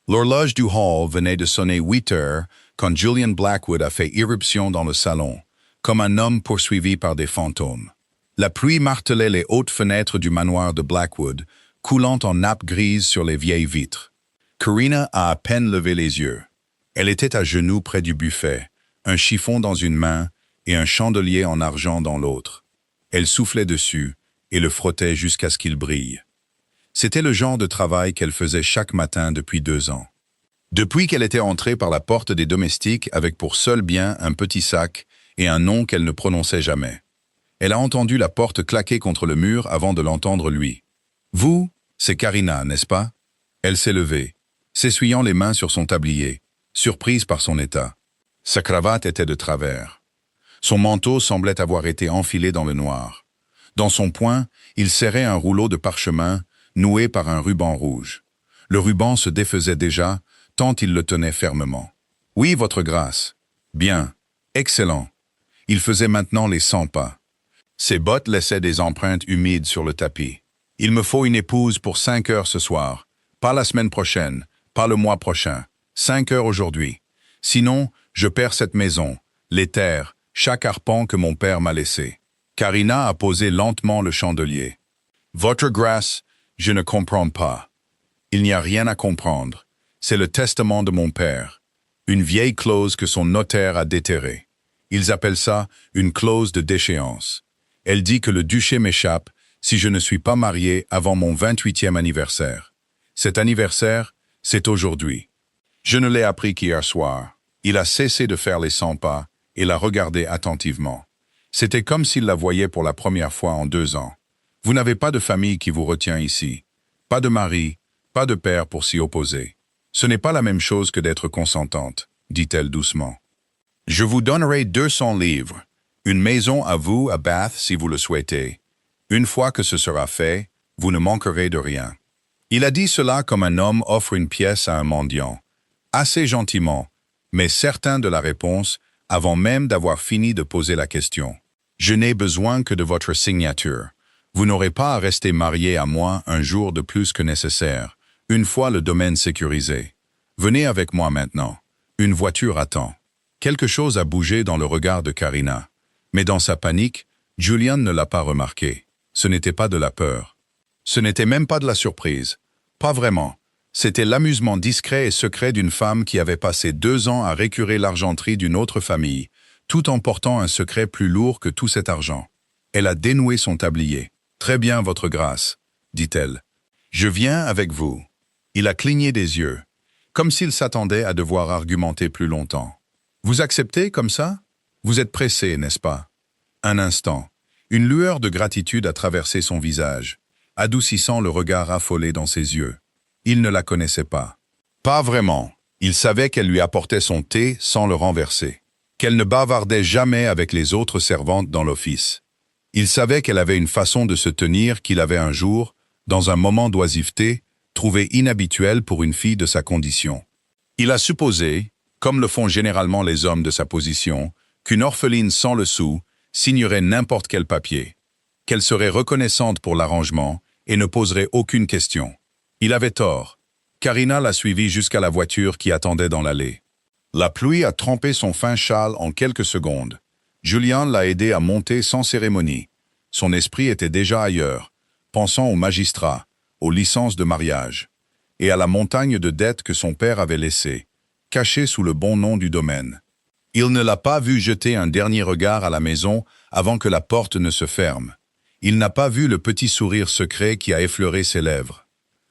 L'horloge du hall venait de sonner 8 heures quand Julian Blackwood a fait irruption dans le salon, comme un homme poursuivi par des fantômes. La pluie martelait les hautes fenêtres du manoir de Blackwood, coulant en nappes grises sur les vieilles vitres. Karina a à peine levé les yeux. Elle était à genoux près du buffet, un chiffon dans une main et un chandelier en argent dans l'autre. Elle soufflait dessus et le frottait jusqu'à ce qu'il brille. C'était le genre de travail qu'elle faisait chaque matin depuis 2 ans. Depuis qu'elle était entrée par la porte des domestiques avec pour seul bien un petit sac et un nom qu'elle ne prononçait jamais. Elle a entendu la porte claquer contre le mur avant de l'entendre lui. « Vous, c'est Karina, n'est-ce pas ?» Elle s'est levée, s'essuyant les mains sur son tablier, surprise par son état. Sa cravate était de travers. Son manteau semblait avoir été enfilé dans le noir. Dans son poing, il serrait un rouleau de parchemin noué par un ruban rouge. Le ruban se défaisait déjà, tant il le tenait fermement. « Oui, votre grâce. »« Bien. Excellent. » Il faisait maintenant les 100 pas. Ses bottes laissaient des empreintes humides sur le tapis. « Il me faut une épouse pour 5 heures ce soir. Pas la semaine prochaine, pas le mois prochain. 5 heures aujourd'hui. Sinon, je perds cette maison, les terres, chaque arpent que mon père m'a laissé. » Karina a posé lentement le chandelier. « Votre grâce, je ne comprends pas. » Il n'y a rien à comprendre. C'est le testament de mon père. Une vieille clause que son notaire a déterrée. Ils appellent ça une clause de déchéance. Elle dit que le duché m'échappe si je ne suis pas marié avant mon 28e anniversaire. Cet anniversaire, c'est aujourd'hui. Je ne l'ai appris qu'hier soir. Il a cessé de faire les 100 pas et l'a regardé attentivement. C'était comme s'il la voyait pour la première fois en 2 ans. Vous n'avez pas de famille qui vous retient ici. Pas de mari, pas de père pour s'y opposer. Ce n'est pas la même chose que d'être consentante, dit-elle doucement. Je vous donnerai 200 livres, une maison à vous à Bath si vous le souhaitez. Une fois que ce sera fait, vous ne manquerez de rien. Il a dit cela comme un homme offre une pièce à un mendiant. Assez gentiment, mais certain de la réponse, avant même d'avoir fini de poser la question. Je n'ai besoin que de votre signature. Vous n'aurez pas à rester marié à moi un jour de plus que nécessaire, une fois le domaine sécurisé. Venez avec moi maintenant. Une voiture attend. Quelque chose a bougé dans le regard de Karina. Mais dans sa panique, Julian ne l'a pas remarqué. Ce n'était pas de la peur. Ce n'était même pas de la surprise. Pas vraiment. C'était l'amusement discret et secret d'une femme qui avait passé 2 ans à récurer l'argenterie d'une autre famille, tout en portant un secret plus lourd que tout cet argent. Elle a dénoué son tablier. « Très bien, votre grâce, » dit-elle. « Je viens avec vous. » Il a cligné des yeux, comme s'il s'attendait à devoir argumenter plus longtemps. « Vous acceptez comme ça? Vous êtes pressé, n'est-ce pas ?» Un instant, une lueur de gratitude a traversé son visage, adoucissant le regard affolé dans ses yeux. Il ne la connaissait pas. Pas vraiment. Il savait qu'elle lui apportait son thé sans le renverser, qu'elle ne bavardait jamais avec les autres servantes dans l'office. Il savait qu'elle avait une façon de se tenir qu'il avait un jour, dans un moment d'oisiveté, trouvé inhabituel pour une fille de sa condition. Il a supposé, comme le font généralement les hommes de sa position, qu'une orpheline sans le sou signerait n'importe quel papier, qu'elle serait reconnaissante pour l'arrangement et ne poserait aucune question. Il avait tort. Karina l'a suivi jusqu'à la voiture qui attendait dans l'allée. La pluie a trempé son fin châle en quelques secondes. Julian l'a aidé à monter sans cérémonie. Son esprit était déjà ailleurs, pensant au magistrat, aux licences de mariage, et à la montagne de dettes que son père avait laissée, cachée sous le bon nom du domaine. Il ne l'a pas vu jeter un dernier regard à la maison avant que la porte ne se ferme. Il n'a pas vu le petit sourire secret qui a effleuré ses lèvres.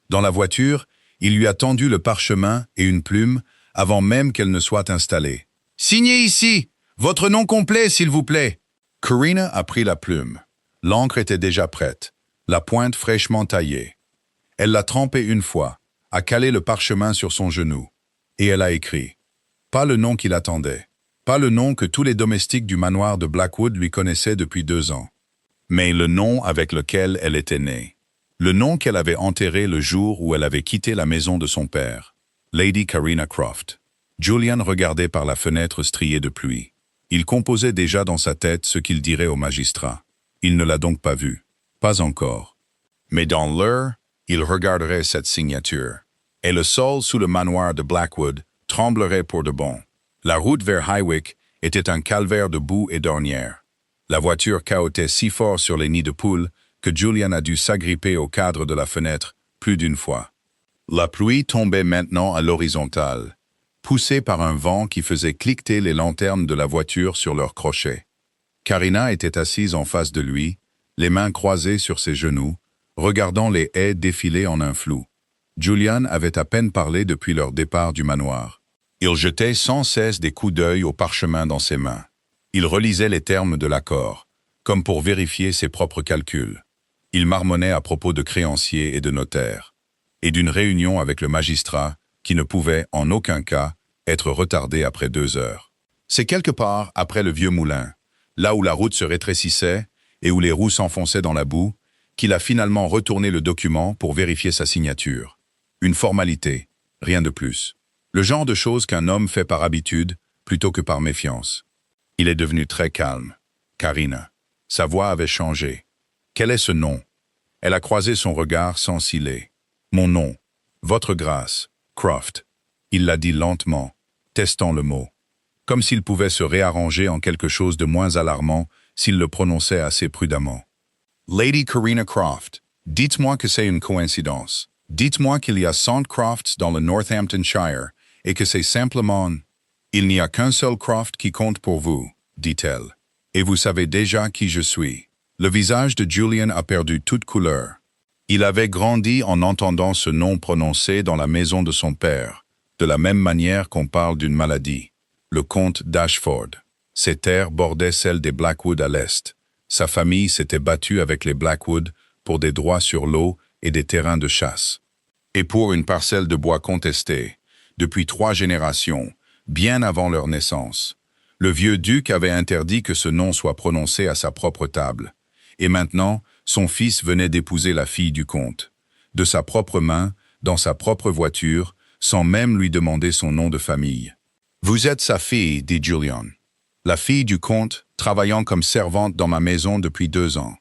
Dans la voiture, il lui a tendu le parchemin et une plume avant même qu'elle ne soit installée. « Signez ici! Votre nom complet, s'il vous plaît !» Karina a pris la plume. L'encre était déjà prête, la pointe fraîchement taillée. Elle l'a trempée une fois, a calé le parchemin sur son genou, et elle a écrit. Pas le nom qu'il attendait, pas le nom que tous les domestiques du manoir de Blackwood lui connaissaient depuis 2 ans, mais le nom avec lequel elle était née. Le nom qu'elle avait enterré le jour où elle avait quitté la maison de son père, Lady Karina Croft. Julian regardait par la fenêtre striée de pluie. Il composait déjà dans sa tête ce qu'il dirait au magistrat. Il ne l'a donc pas vu. Pas encore. Mais dans l'heure, il regarderait cette signature. et le sol sous le manoir de Blackwood tremblerait pour de bon. La route vers Highwick était un calvaire de boue et d'ornières. La voiture cahotait si fort sur les nids de poules que Julian a dû s'agripper au cadre de la fenêtre plus d'une fois. La pluie tombait maintenant à l'horizontale, poussée par un vent qui faisait cliqueter les lanternes de la voiture sur leurs crochets. Karina était assise en face de lui, les mains croisées sur ses genoux, regardant les haies défiler en un flou. Julian avait à peine parlé depuis leur départ du manoir. Il jetait sans cesse des coups d'œil au parchemin dans ses mains. Il relisait les termes de l'accord, comme pour vérifier ses propres calculs. Il marmonnait à propos de créanciers et de notaires, et d'une réunion avec le magistrat qui ne pouvait, en aucun cas, être retardée après 2 heures. C'est quelque part après le vieux moulin, là où la route se rétrécissait et où les roues s'enfonçaient dans la boue, qu'il a finalement retourné le document pour vérifier sa signature. Une formalité, rien de plus. Le genre de choses qu'un homme fait par habitude plutôt que par méfiance. Il est devenu très calme. Karina. Sa voix avait changé. Quel est ce nom? Elle a croisé son regard sans ciller. Mon nom. Votre grâce. Croft. Il l'a dit lentement, testant le mot. Comme s'il pouvait se réarranger en quelque chose de moins alarmant s'il le prononçait assez prudemment. Lady Karina Croft, dites-moi que c'est une coïncidence. Dites-moi qu'il y a 100 Crofts dans le Northamptonshire et que c'est simplement... Il n'y a qu'un seul Croft qui compte pour vous, dit-elle. Et vous savez déjà qui je suis. Le visage de Julian a perdu toute couleur. Il avait grandi en entendant ce nom prononcé dans la maison de son père, de la même manière qu'on parle d'une maladie. Le comte d'Ashford. Ses terres bordaient celles des Blackwood à l'est. Sa famille s'était battue avec les Blackwood pour des droits sur l'eau et des terrains de chasse. Et pour une parcelle de bois contestée, depuis 3 générations, bien avant leur naissance. Le vieux duc avait interdit que ce nom soit prononcé à sa propre table. Et maintenant, son fils venait d'épouser la fille du comte. De sa propre main, dans sa propre voiture, sans même lui demander son nom de famille. « Vous êtes sa fille, dit Julian. La fille du comte, travaillant comme servante dans ma maison depuis 2 ans.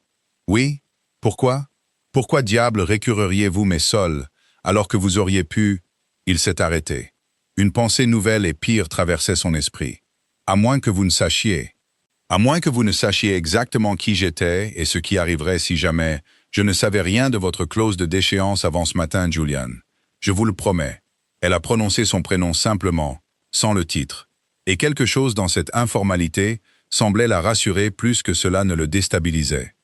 Oui? Pourquoi? Pourquoi diable récureriez-vous mes sols, alors que vous auriez pu... » Il s'est arrêté. Une pensée nouvelle et pire traversait son esprit. À moins que vous ne sachiez. À moins que vous ne sachiez exactement qui j'étais et ce qui arriverait si jamais, je ne savais rien de votre clause de déchéance avant ce matin, Julian. Je vous le promets. Elle a prononcé son prénom simplement, sans le titre. Et quelque chose dans cette informalité semblait la rassurer plus que cela ne le déstabilisait.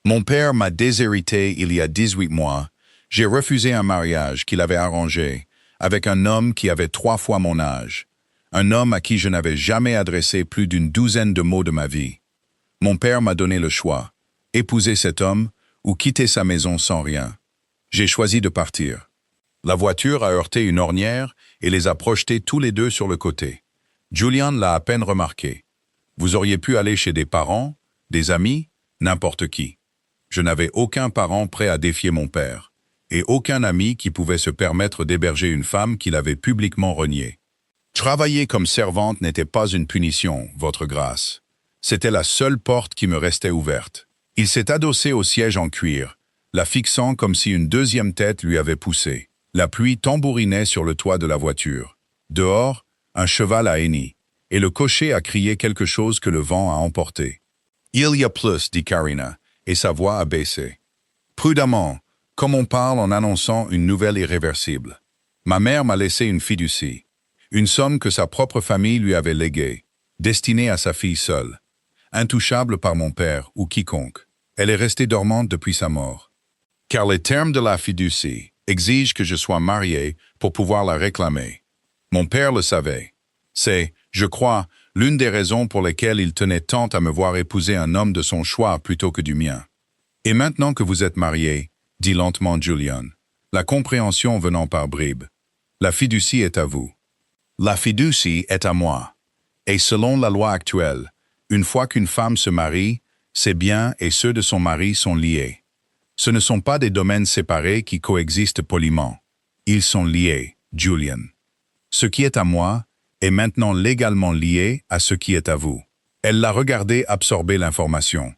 Mon père m'a déshérité il y a 18 mois. J'ai refusé un mariage qu'il avait arrangé avec un homme qui avait 3 fois mon âge. Un homme à qui je n'avais jamais adressé plus d'une 12aine de mots de ma vie. Mon père m'a donné le choix, épouser cet homme ou quitter sa maison sans rien. J'ai choisi de partir. La voiture a heurté une ornière et les a projetés tous les deux sur le côté. Julian l'a à peine remarqué. Vous auriez pu aller chez des parents, des amis, n'importe qui. Je n'avais aucun parent prêt à défier mon père, et aucun ami qui pouvait se permettre d'héberger une femme qu'il avait publiquement reniée. Travailler comme servante n'était pas une punition, votre grâce. C'était la seule porte qui me restait ouverte. Il s'est adossé au siège en cuir, la fixant comme si une deuxième tête lui avait poussé. La pluie tambourinait sur le toit de la voiture. Dehors, un cheval a henni, et le cocher a crié quelque chose que le vent a emporté. « Il y a plus, dit Karina, et sa voix a baissé. Prudemment, comme on parle en annonçant une nouvelle irréversible. Ma mère m'a laissé une fiducie. Une somme que sa propre famille lui avait léguée, destinée à sa fille seule, intouchable par mon père ou quiconque. Elle est restée dormante depuis sa mort. Car les termes de la fiducie exigent que je sois marié pour pouvoir la réclamer. Mon père le savait. C'est, je crois, l'une des raisons pour lesquelles il tenait tant à me voir épouser un homme de son choix plutôt que du mien. Et maintenant que vous êtes marié, dit lentement Julian, la compréhension venant par bribes, la fiducie est à vous. La fiducie est à moi. Et selon la loi actuelle, une fois qu'une femme se marie, ses biens et ceux de son mari sont liés. Ce ne sont pas des domaines séparés qui coexistent poliment. Ils sont liés, Julian. Ce qui est à moi est maintenant légalement lié à ce qui est à vous. Elle l'a regardé absorber l'information.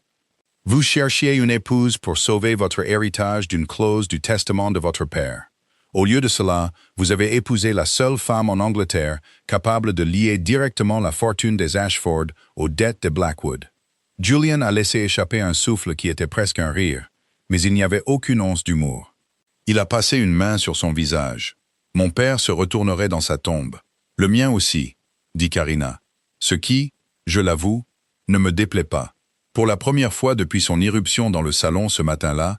Vous cherchiez une épouse pour sauver votre héritage d'une clause du testament de votre père. Au lieu de cela, vous avez épousé la seule femme en Angleterre capable de lier directement la fortune des Ashford aux dettes des Blackwood. Julian a laissé échapper un souffle qui était presque un rire, mais il n'y avait aucune once d'humour. Il a passé une main sur son visage. « Mon père se retournerait dans sa tombe. Le mien aussi, » dit Karina. Ce qui, je l'avoue, ne me déplaît pas. Pour la première fois depuis son irruption dans le salon ce matin-là,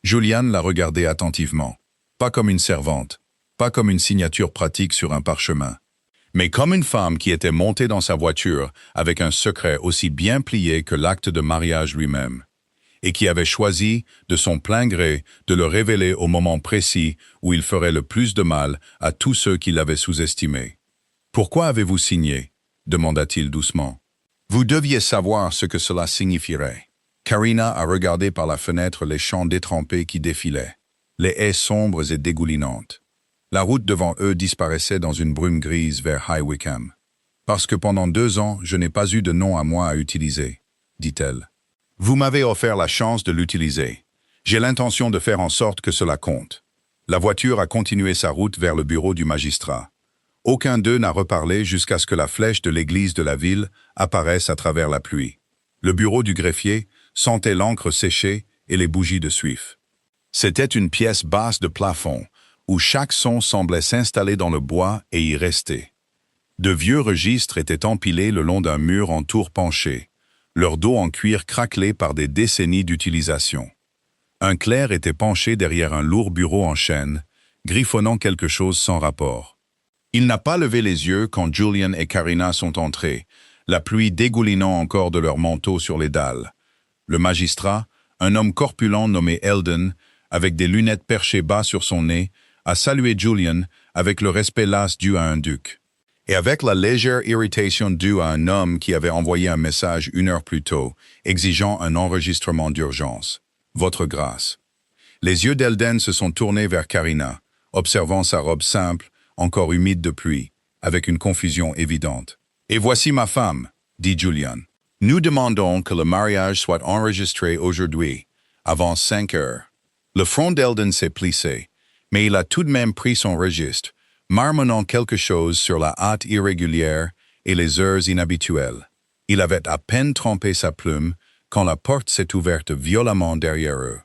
Julian l'a regardée attentivement. Pas comme une servante, pas comme une signature pratique sur un parchemin, mais comme une femme qui était montée dans sa voiture avec un secret aussi bien plié que l'acte de mariage lui-même, et qui avait choisi, de son plein gré, de le révéler au moment précis où il ferait le plus de mal à tous ceux qui l'avaient sous-estimé. « Pourquoi avez-vous signé ?» demanda-t-il doucement. « Vous deviez savoir ce que cela signifierait. » Karina a regardé par la fenêtre les champs détrempés qui défilaient, les haies sombres et dégoulinantes. La route devant eux disparaissait dans une brume grise vers High Wycombe. « Parce que pendant 2 ans, je n'ai pas eu de nom à moi à utiliser, » dit-elle. « Vous m'avez offert la chance de l'utiliser. J'ai l'intention de faire en sorte que cela compte. » La voiture a continué sa route vers le bureau du magistrat. Aucun d'eux n'a reparlé jusqu'à ce que la flèche de l'église de la ville apparaisse à travers la pluie. Le bureau du greffier sentait l'encre séchée et les bougies de suif. C'était une pièce basse de plafond, où chaque son semblait s'installer dans le bois et y rester. De vieux registres étaient empilés le long d'un mur en tour penché, leur dos en cuir craquelé par des décennies d'utilisation. Un clerc était penché derrière un lourd bureau en chêne, griffonnant quelque chose sans rapport. Il n'a pas levé les yeux quand Julian et Karina sont entrés, la pluie dégoulinant encore de leurs manteaux sur les dalles. Le magistrat, un homme corpulent nommé Eldon, avec des lunettes perchées bas sur son nez, a salué Julian avec le respect las dû à un duc. Et avec la légère irritation due à un homme qui avait envoyé un message 1 heure plus tôt, exigeant un enregistrement d'urgence. « Votre grâce. » Les yeux d'Eldon se sont tournés vers Karina, observant sa robe simple, encore humide de pluie, avec une confusion évidente. « Et voici ma femme, » dit Julian. « Nous demandons que le mariage soit enregistré aujourd'hui, avant 5 heures. » Le front d'Eldon s'est plissé, mais il a tout de même pris son registre, marmonnant quelque chose sur la hâte irrégulière et les heures inhabituelles. Il avait à peine trempé sa plume quand la porte s'est ouverte violemment derrière eux.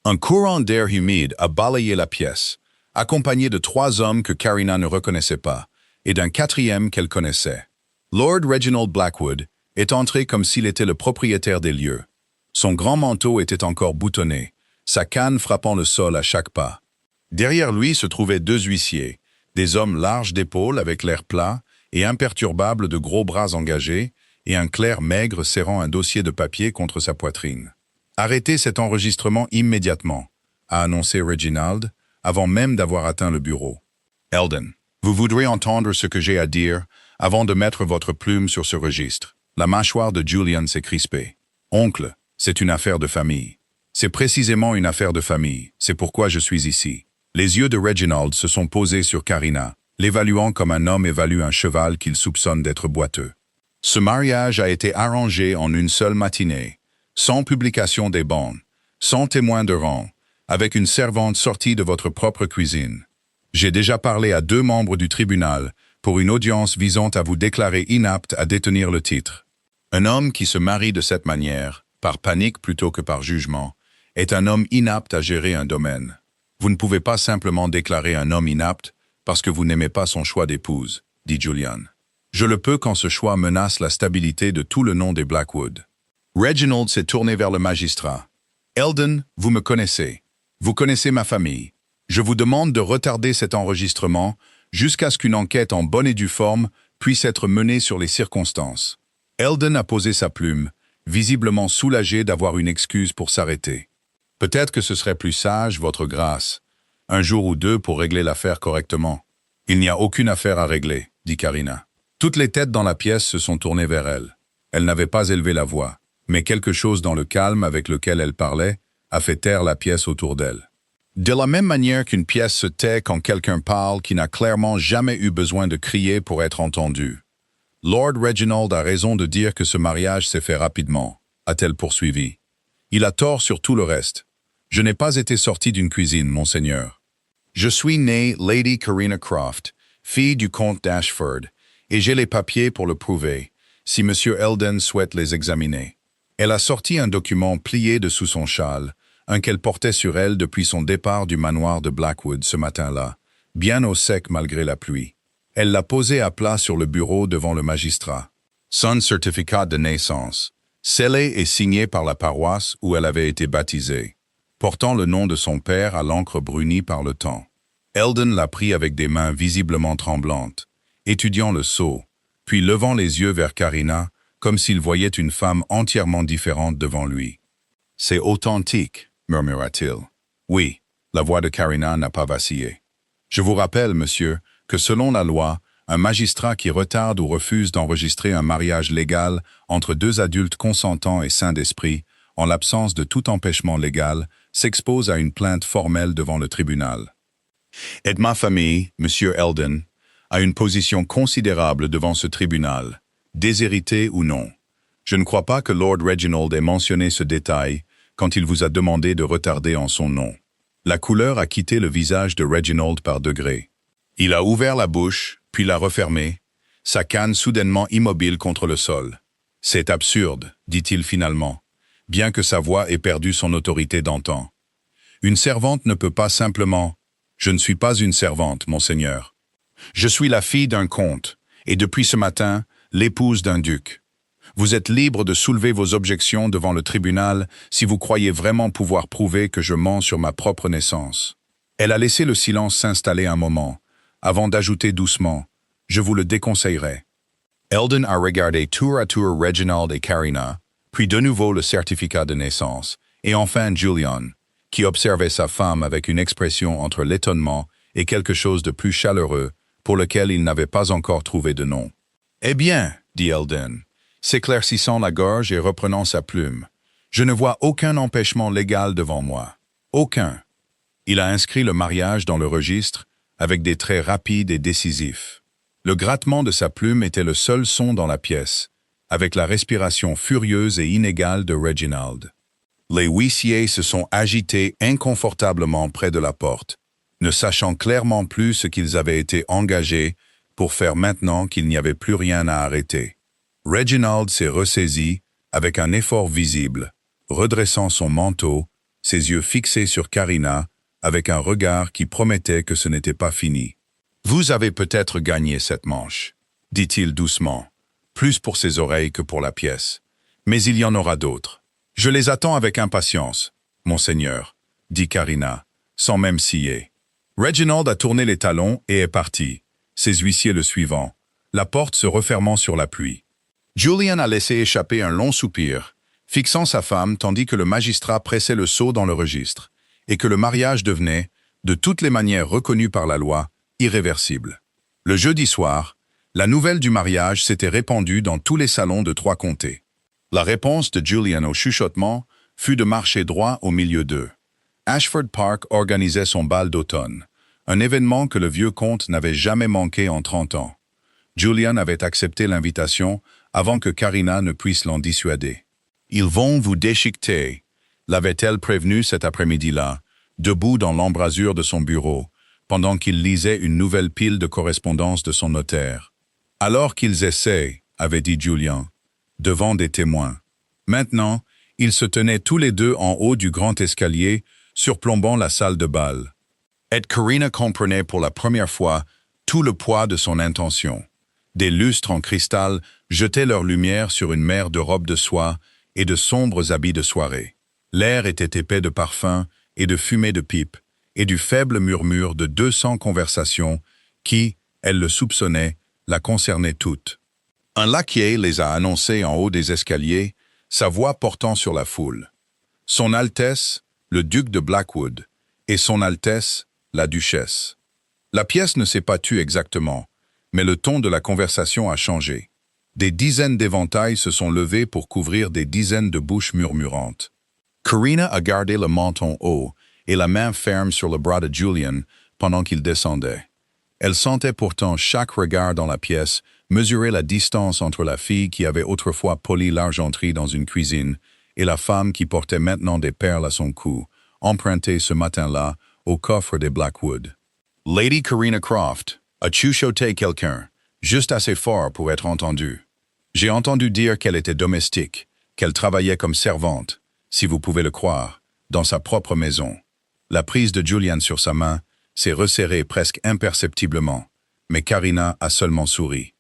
Un courant d'air humide a balayé la pièce, accompagné de 3 hommes que Karina ne reconnaissait pas, et d'un 4e qu'elle connaissait. Lord Reginald Blackwood est entré comme s'il était le propriétaire des lieux. Son grand manteau était encore boutonné, sa canne frappant le sol à chaque pas. Derrière lui se trouvaient 2 huissiers, des hommes larges d'épaules avec l'air plat et imperturbable de gros bras engagés, et un clerc maigre serrant un dossier de papier contre sa poitrine. « Arrêtez cet enregistrement immédiatement », a annoncé Reginald, avant même d'avoir atteint le bureau. « Eldon, vous voudrez entendre ce que j'ai à dire avant de mettre votre plume sur ce registre. » La mâchoire de Julian s'est crispée. « Oncle, c'est une affaire de famille. » « C'est précisément une affaire de famille, c'est pourquoi je suis ici. » Les yeux de Reginald se sont posés sur Karina, l'évaluant comme un homme évalue un cheval qu'il soupçonne d'être boiteux. « Ce mariage a été arrangé en une seule matinée, sans publication des bans, sans témoin de rang, avec une servante sortie de votre propre cuisine. J'ai déjà parlé à 2 membres du tribunal pour une audience visant à vous déclarer inapte à détenir le titre. Un homme qui se marie de cette manière, par panique plutôt que par jugement, est un homme inapte à gérer un domaine. Vous ne pouvez pas simplement déclarer un homme inapte parce que vous n'aimez pas son choix d'épouse, dit Julian. Je le peux quand ce choix menace la stabilité de tout le nom des Blackwood. Reginald s'est tourné vers le magistrat. Eldon, vous me connaissez. Vous connaissez ma famille. Je vous demande de retarder cet enregistrement jusqu'à ce qu'une enquête en bonne et due forme puisse être menée sur les circonstances. Eldon a posé sa plume, visiblement soulagé d'avoir une excuse pour s'arrêter. Peut-être que ce serait plus sage, votre grâce, 1 jour ou 2 pour régler l'affaire correctement. Il n'y a aucune affaire à régler, dit Karina. Toutes les têtes dans la pièce se sont tournées vers elle. Elle n'avait pas élevé la voix, mais quelque chose dans le calme avec lequel elle parlait a fait taire la pièce autour d'elle. De la même manière qu'une pièce se tait quand quelqu'un parle qui n'a clairement jamais eu besoin de crier pour être entendu. Lord Reginald a raison de dire que ce mariage s'est fait rapidement, a-t-elle poursuivi. Il a tort sur tout le reste. Je n'ai pas été sorti d'une cuisine, monseigneur. Je suis née Lady Karina Croft, fille du comte d'Ashford, et j'ai les papiers pour le prouver, si M. Eldon souhaite les examiner. Elle a sorti un document plié dessous son châle, un qu'elle portait sur elle depuis son départ du manoir de Blackwood ce matin-là, bien au sec malgré la pluie. Elle l'a posé à plat sur le bureau devant le magistrat. Son certificat de naissance, scellé et signé par la paroisse où elle avait été baptisée, portant le nom de son père à l'encre brunie par le temps. Eldon l'a pris avec des mains visiblement tremblantes, étudiant le sceau, puis levant les yeux vers Karina, comme s'il voyait une femme entièrement différente devant lui. « C'est authentique », murmura-t-il. « Oui », la voix de Karina n'a pas vacillé. « Je vous rappelle, monsieur, que selon la loi, un magistrat qui retarde ou refuse d'enregistrer un mariage légal entre deux adultes consentants et sains d'esprit, en l'absence de tout empêchement légal, s'expose à une plainte formelle devant le tribunal. Et ma famille, monsieur Eldon, a une position considérable devant ce tribunal, déshérité ou non. Je ne crois pas que Lord Reginald ait mentionné ce détail quand il vous a demandé de retarder en son nom. La couleur a quitté le visage de Reginald par degrés. Il a ouvert la bouche, puis l'a refermée, sa canne soudainement immobile contre le sol. « C'est absurde, dit-il finalement, bien que sa voix ait perdu son autorité d'antan. Une servante ne peut pas simplement... Je ne suis pas une servante, monseigneur. Je suis la fille d'un comte, et depuis ce matin, l'épouse d'un duc. Vous êtes libre de soulever vos objections devant le tribunal si vous croyez vraiment pouvoir prouver que je mens sur ma propre naissance. » Elle a laissé le silence s'installer un moment, avant d'ajouter doucement, « Je vous le déconseillerais. » Eldon a regardé tour à tour Reginald et Karina, puis de nouveau le certificat de naissance, et enfin Julian, qui observait sa femme avec une expression entre l'étonnement et quelque chose de plus chaleureux, pour lequel il n'avait pas encore trouvé de nom. « Eh bien, dit Eldon, s'éclaircissant la gorge et reprenant sa plume, je ne vois aucun empêchement légal devant moi. Aucun. » Il a inscrit le mariage dans le registre avec des traits rapides et décisifs. Le grattement de sa plume était le seul son dans la pièce, avec la respiration furieuse et inégale de Reginald. Les huissiers se sont agités inconfortablement près de la porte, ne sachant clairement plus ce qu'ils avaient été engagés pour faire maintenant qu'il n'y avait plus rien à arrêter. Reginald s'est ressaisi avec un effort visible, redressant son manteau, ses yeux fixés sur Karina, avec un regard qui promettait que ce n'était pas fini. « Vous avez peut-être gagné cette manche, » dit-il doucement, plus pour ses oreilles que pour la pièce. « Mais il y en aura d'autres. Je les attends avec impatience, monseigneur, » dit Karina, sans même scier. Reginald a tourné les talons et est parti, ses huissiers le suivant, la porte se refermant sur la pluie. Julian a laissé échapper un long soupir, fixant sa femme tandis que le magistrat pressait le sceau dans le registre, et que le mariage devenait, de toutes les manières reconnues par la loi, irréversible. Le jeudi soir, la nouvelle du mariage s'était répandue dans tous les salons de trois comtés. La réponse de Julian au chuchotement fut de marcher droit au milieu d'eux. Ashford Park organisait son bal d'automne, un événement que le vieux comte n'avait jamais manqué en 30 ans. Julian avait accepté l'invitation avant que Karina ne puisse l'en dissuader. « Ils vont vous déchiqueter », l'avait-elle prévenu cet après-midi-là, debout dans l'embrasure de son bureau, pendant qu'il lisait une nouvelle pile de correspondance de son notaire. « Alors qu'ils essaient, » avait dit Julian, devant des témoins. Maintenant, ils se tenaient tous les deux en haut du grand escalier, surplombant la salle de bal. Et Karina comprenait pour la première fois tout le poids de son intention. Des lustres en cristal jetaient leur lumière sur une mer de robes de soie et de sombres habits de soirée. L'air était épais de parfums et de fumée de pipe, et du faible murmure de 200 conversations qui, elle le soupçonnait, la concernaient toutes. Un laquais les a annoncés en haut des escaliers, sa voix portant sur la foule. Son Altesse, le duc de Blackwood, et son Altesse, la duchesse. La pièce ne s'est pas tue exactement, mais le ton de la conversation a changé. Des dizaines d'éventails se sont levés pour couvrir des dizaines de bouches murmurantes. Karina a gardé le menton haut et la main ferme sur le bras de Julian pendant qu'il descendait. Elle sentait pourtant chaque regard dans la pièce mesurer la distance entre la fille qui avait autrefois poli l'argenterie dans une cuisine et la femme qui portait maintenant des perles à son cou, empruntées ce matin-là au coffre des Blackwood. Lady Karina Croft a chuchoté quelqu'un, juste assez fort pour être entendu. J'ai entendu dire qu'elle était domestique, qu'elle travaillait comme servante, si vous pouvez le croire, dans sa propre maison. La prise de Julian sur sa main s'est resserrée presque imperceptiblement, mais Karina a seulement souri.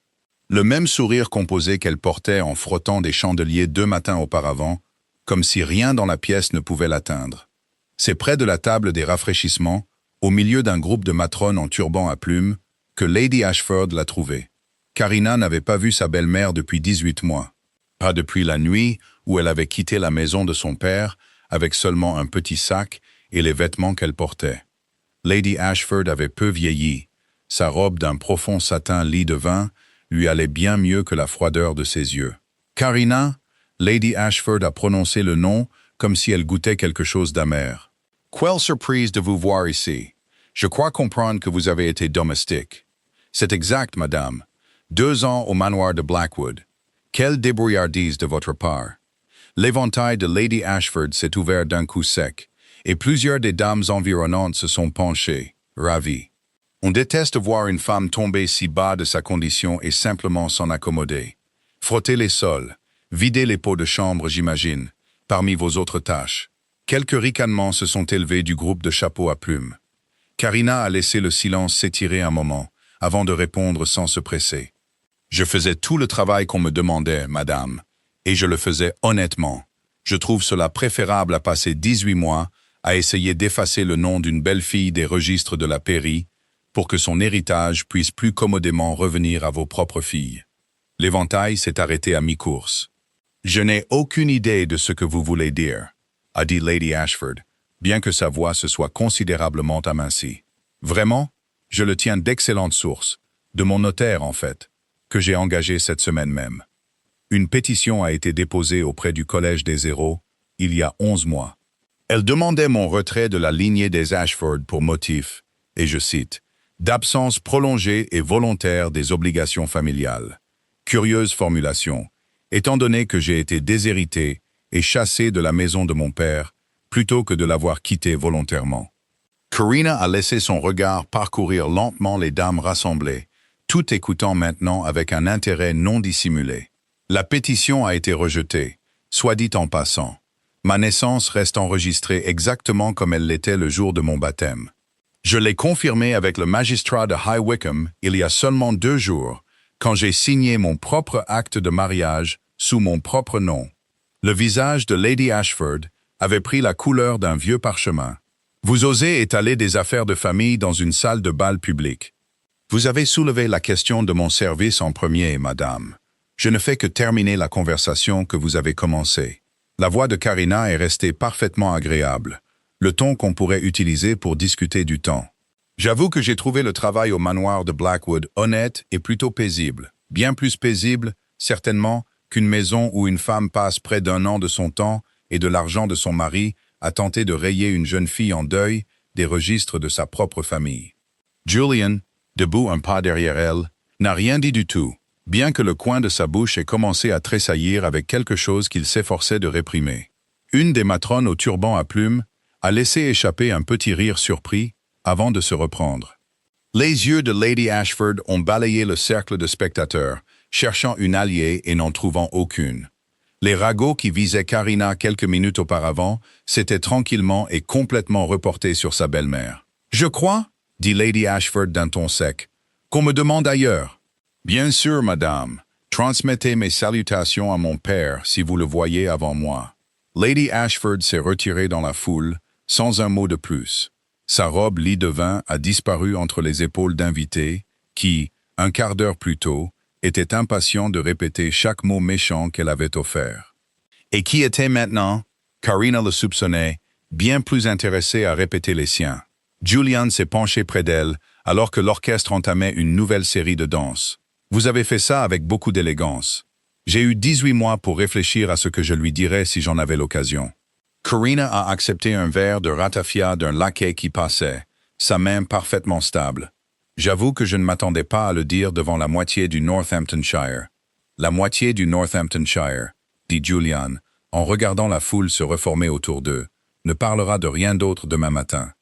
Le même sourire composé qu'elle portait en frottant des chandeliers 2 matins auparavant, comme si rien dans la pièce ne pouvait l'atteindre. C'est près de la table des rafraîchissements, au milieu d'un groupe de matrones en turban à plumes, que Lady Ashford l'a trouvée. Karina n'avait pas vu sa belle-mère depuis 18 mois. Pas depuis la nuit où elle avait quitté la maison de son père avec seulement un petit sac et les vêtements qu'elle portait. Lady Ashford avait peu vieilli. Sa robe d'un profond satin lit de vin lui allait bien mieux que la froideur de ses yeux. Karina, Lady Ashford a prononcé le nom comme si elle goûtait quelque chose d'amer. Quelle surprise de vous voir ici. Je crois comprendre que vous avez été domestique. C'est exact, madame. 2 ans au manoir de Blackwood. Quelle débrouillardise de votre part. L'éventail de Lady Ashford s'est ouvert d'un coup sec, et plusieurs des dames environnantes se sont penchées, ravies. On déteste voir une femme tomber si bas de sa condition et simplement s'en accommoder. Frotter les sols, vider les pots de chambre, j'imagine, parmi vos autres tâches. Quelques ricanements se sont élevés du groupe de chapeaux à plumes. Karina a laissé le silence s'étirer un moment, avant de répondre sans se presser. Je faisais tout le travail qu'on me demandait, madame, et je le faisais honnêtement. Je trouve cela préférable à passer 18 mois à essayer d'effacer le nom d'une belle fille des registres de la pairie pour que son héritage puisse plus commodément revenir à vos propres filles. L'éventail s'est arrêté à mi-course. Je n'ai aucune idée de ce que vous voulez dire, a dit Lady Ashford, bien que sa voix se soit considérablement amincie. Vraiment, je le tiens d'excellentes sources, de mon notaire en fait, que j'ai engagé cette semaine même. Une pétition a été déposée auprès du Collège des Héros il y a 11 mois. Elle demandait mon retrait de la lignée des Ashford pour motif, et je cite, « d'absence prolongée et volontaire des obligations familiales ». Curieuse formulation, étant donné que j'ai été déshérité et chassé de la maison de mon père, plutôt que de l'avoir quitté volontairement. Karina a laissé son regard parcourir lentement les dames rassemblées, tout écoutant maintenant avec un intérêt non dissimulé. La pétition a été rejetée, soit dit en passant. Ma naissance reste enregistrée exactement comme elle l'était le jour de mon baptême. Je l'ai confirmé avec le magistrat de High Wycombe il y a seulement 2 jours, quand j'ai signé mon propre acte de mariage sous mon propre nom. Le visage de Lady Ashford avait pris la couleur d'un vieux parchemin. Vous osez étaler des affaires de famille dans une salle de bal publique. Vous avez soulevé la question de mon service en premier, madame. Je ne fais que terminer la conversation que vous avez commencée. La voix de Karina est restée parfaitement agréable, le ton qu'on pourrait utiliser pour discuter du temps. J'avoue que j'ai trouvé le travail au manoir de Blackwood honnête et plutôt paisible. Bien plus paisible, certainement, qu'une maison où une femme passe près d'1 an de son temps et de l'argent de son mari à tenter de rayer une jeune fille en deuil des registres de sa propre famille. Julian, debout un pas derrière elle, n'a rien dit du tout, bien que le coin de sa bouche ait commencé à tressaillir avec quelque chose qu'il s'efforçait de réprimer. Une des matrones au turban à plumes a laissé échapper un petit rire surpris avant de se reprendre. Les yeux de Lady Ashford ont balayé le cercle de spectateurs, cherchant une alliée et n'en trouvant aucune. Les ragots qui visaient Karina quelques minutes auparavant s'étaient tranquillement et complètement reportés sur sa belle-mère. « Je crois, » dit Lady Ashford d'un ton sec, « qu'on me demande ailleurs. »« Bien sûr, madame. Transmettez mes salutations à mon père si vous le voyez avant moi. » Lady Ashford s'est retirée dans la foule, sans un mot de plus. Sa robe lit de vin a disparu entre les épaules d'invités qui, un quart d'heure plus tôt, étaient impatients de répéter chaque mot méchant qu'elle avait offert. Et qui était maintenant, Karina le soupçonnait, bien plus intéressée à répéter les siens. Julian s'est penché près d'elle, alors que l'orchestre entamait une nouvelle série de danses. Vous avez fait ça avec beaucoup d'élégance. J'ai eu 18 mois pour réfléchir à ce que je lui dirais si j'en avais l'occasion. Karina a accepté un verre de ratafia d'un laquais qui passait, sa main parfaitement stable. J'avoue que je ne m'attendais pas à le dire devant la moitié du Northamptonshire. La moitié du Northamptonshire, dit Julian, en regardant la foule se reformer autour d'eux, ne parlera de rien d'autre demain matin.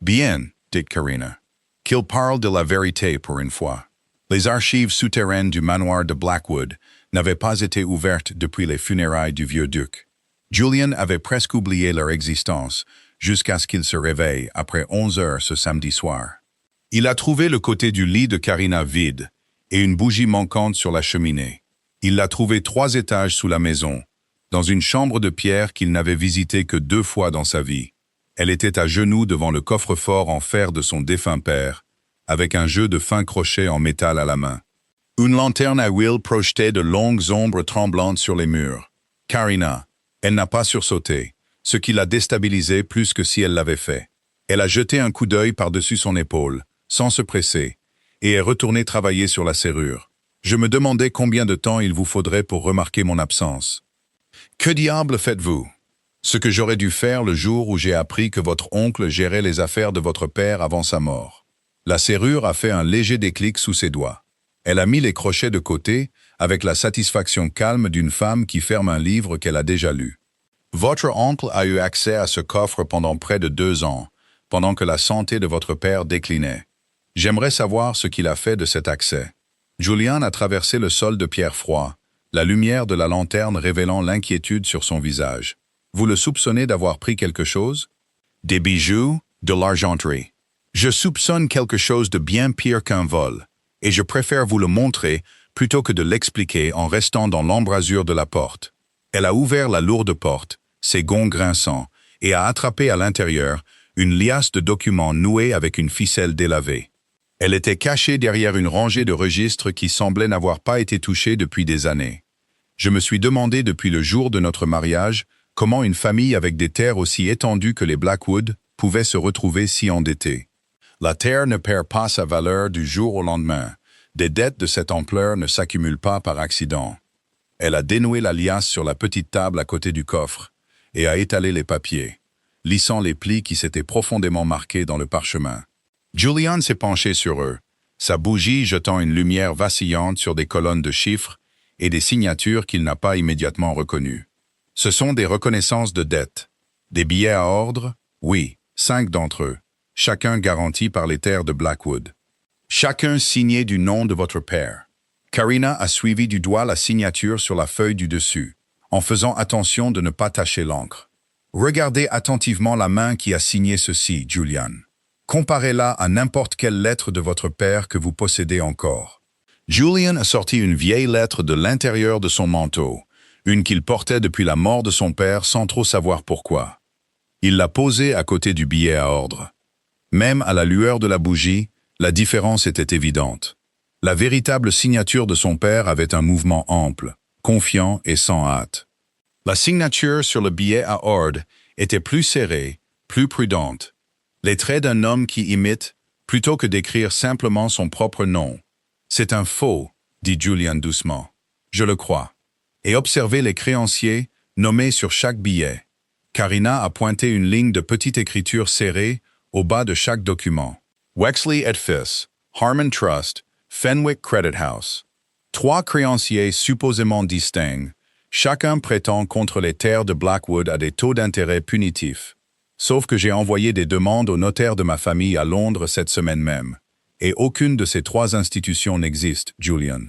Bien, dit Karina. Qu'il parle de la vérité pour une fois. Les archives souterraines du manoir de Blackwood n'avaient pas été ouvertes depuis les funérailles du vieux duc. Julian avait presque oublié leur existence, jusqu'à ce qu'il se réveille après 11 heures ce samedi soir. Il a trouvé le côté du lit de Karina vide et une bougie manquante sur la cheminée. Il l'a trouvée 3 étages sous la maison, dans une chambre de pierre qu'il n'avait visitée que 2 fois dans sa vie. Elle était à genoux devant le coffre-fort en fer de son défunt père, avec un jeu de fins crochets en métal à la main. Une lanterne à huile projetait de longues ombres tremblantes sur les murs. Karina, elle n'a pas sursauté, ce qui l'a déstabilisée plus que si elle l'avait fait. Elle a jeté un coup d'œil par-dessus son épaule, sans se presser, et est retournée travailler sur la serrure. Je me demandais combien de temps il vous faudrait pour remarquer mon absence. Que diable faites-vous? Ce que j'aurais dû faire le jour où j'ai appris que votre oncle gérait les affaires de votre père avant sa mort. La serrure a fait un léger déclic sous ses doigts. Elle a mis les crochets de côté avec la satisfaction calme d'une femme qui ferme un livre qu'elle a déjà lu. Votre oncle a eu accès à ce coffre pendant près de 2 ans, pendant que la santé de votre père déclinait. J'aimerais savoir ce qu'il a fait de cet accès. Julian a traversé le sol de pierre froid, la lumière de la lanterne révélant l'inquiétude sur son visage. Vous le soupçonnez d'avoir pris quelque chose? Des bijoux, de l'argenterie. Je soupçonne quelque chose de bien pire qu'un vol, et je préfère vous le montrer plutôt que de l'expliquer en restant dans l'embrasure de la porte. Elle a ouvert la lourde porte, ses gonds grinçants, et a attrapé à l'intérieur une liasse de documents noués avec une ficelle délavée. Elle était cachée derrière une rangée de registres qui semblaient n'avoir pas été touchés depuis des années. Je me suis demandé depuis le jour de notre mariage comment une famille avec des terres aussi étendues que les Blackwood pouvait se retrouver si endettée. La terre ne perd pas sa valeur du jour au lendemain. Des dettes de cette ampleur ne s'accumulent pas par accident. Elle a dénoué la liasse sur la petite table à côté du coffre et a étalé les papiers, lissant les plis qui s'étaient profondément marqués dans le parchemin. Julian s'est penché sur eux, sa bougie jetant une lumière vacillante sur des colonnes de chiffres et des signatures qu'il n'a pas immédiatement reconnues. Ce sont des reconnaissances de dettes. Des billets à ordre? Oui, 5 d'entre eux, chacun garanti par les terres de Blackwood. Chacun signé du nom de votre père. Karina a suivi du doigt la signature sur la feuille du dessus, en faisant attention de ne pas tacher l'encre. Regardez attentivement la main qui a signé ceci, Julian. Comparez-la à n'importe quelle lettre de votre père que vous possédez encore. Julian a sorti une vieille lettre de l'intérieur de son manteau, une qu'il portait depuis la mort de son père sans trop savoir pourquoi. Il l'a posée à côté du billet à ordre. Même à la lueur de la bougie, la différence était évidente. La véritable signature de son père avait un mouvement ample, confiant et sans hâte. La signature sur le billet à ordre était plus serrée, plus prudente. Les traits d'un homme qui imite, plutôt que d'écrire simplement son propre nom. C'est un faux, dit Julian doucement. Je le crois. Et observez les créanciers nommés sur chaque billet. Karina a pointé une ligne de petite écriture serrée au bas de chaque document. Wexley et Fils, Harmon Trust, Fenwick Credit House. 3 créanciers supposément distincts, chacun prétend contre les terres de Blackwood à des taux d'intérêt punitifs. Sauf que j'ai envoyé des demandes au notaire de ma famille à Londres cette semaine même, et aucune de ces 3 institutions n'existe, Julian.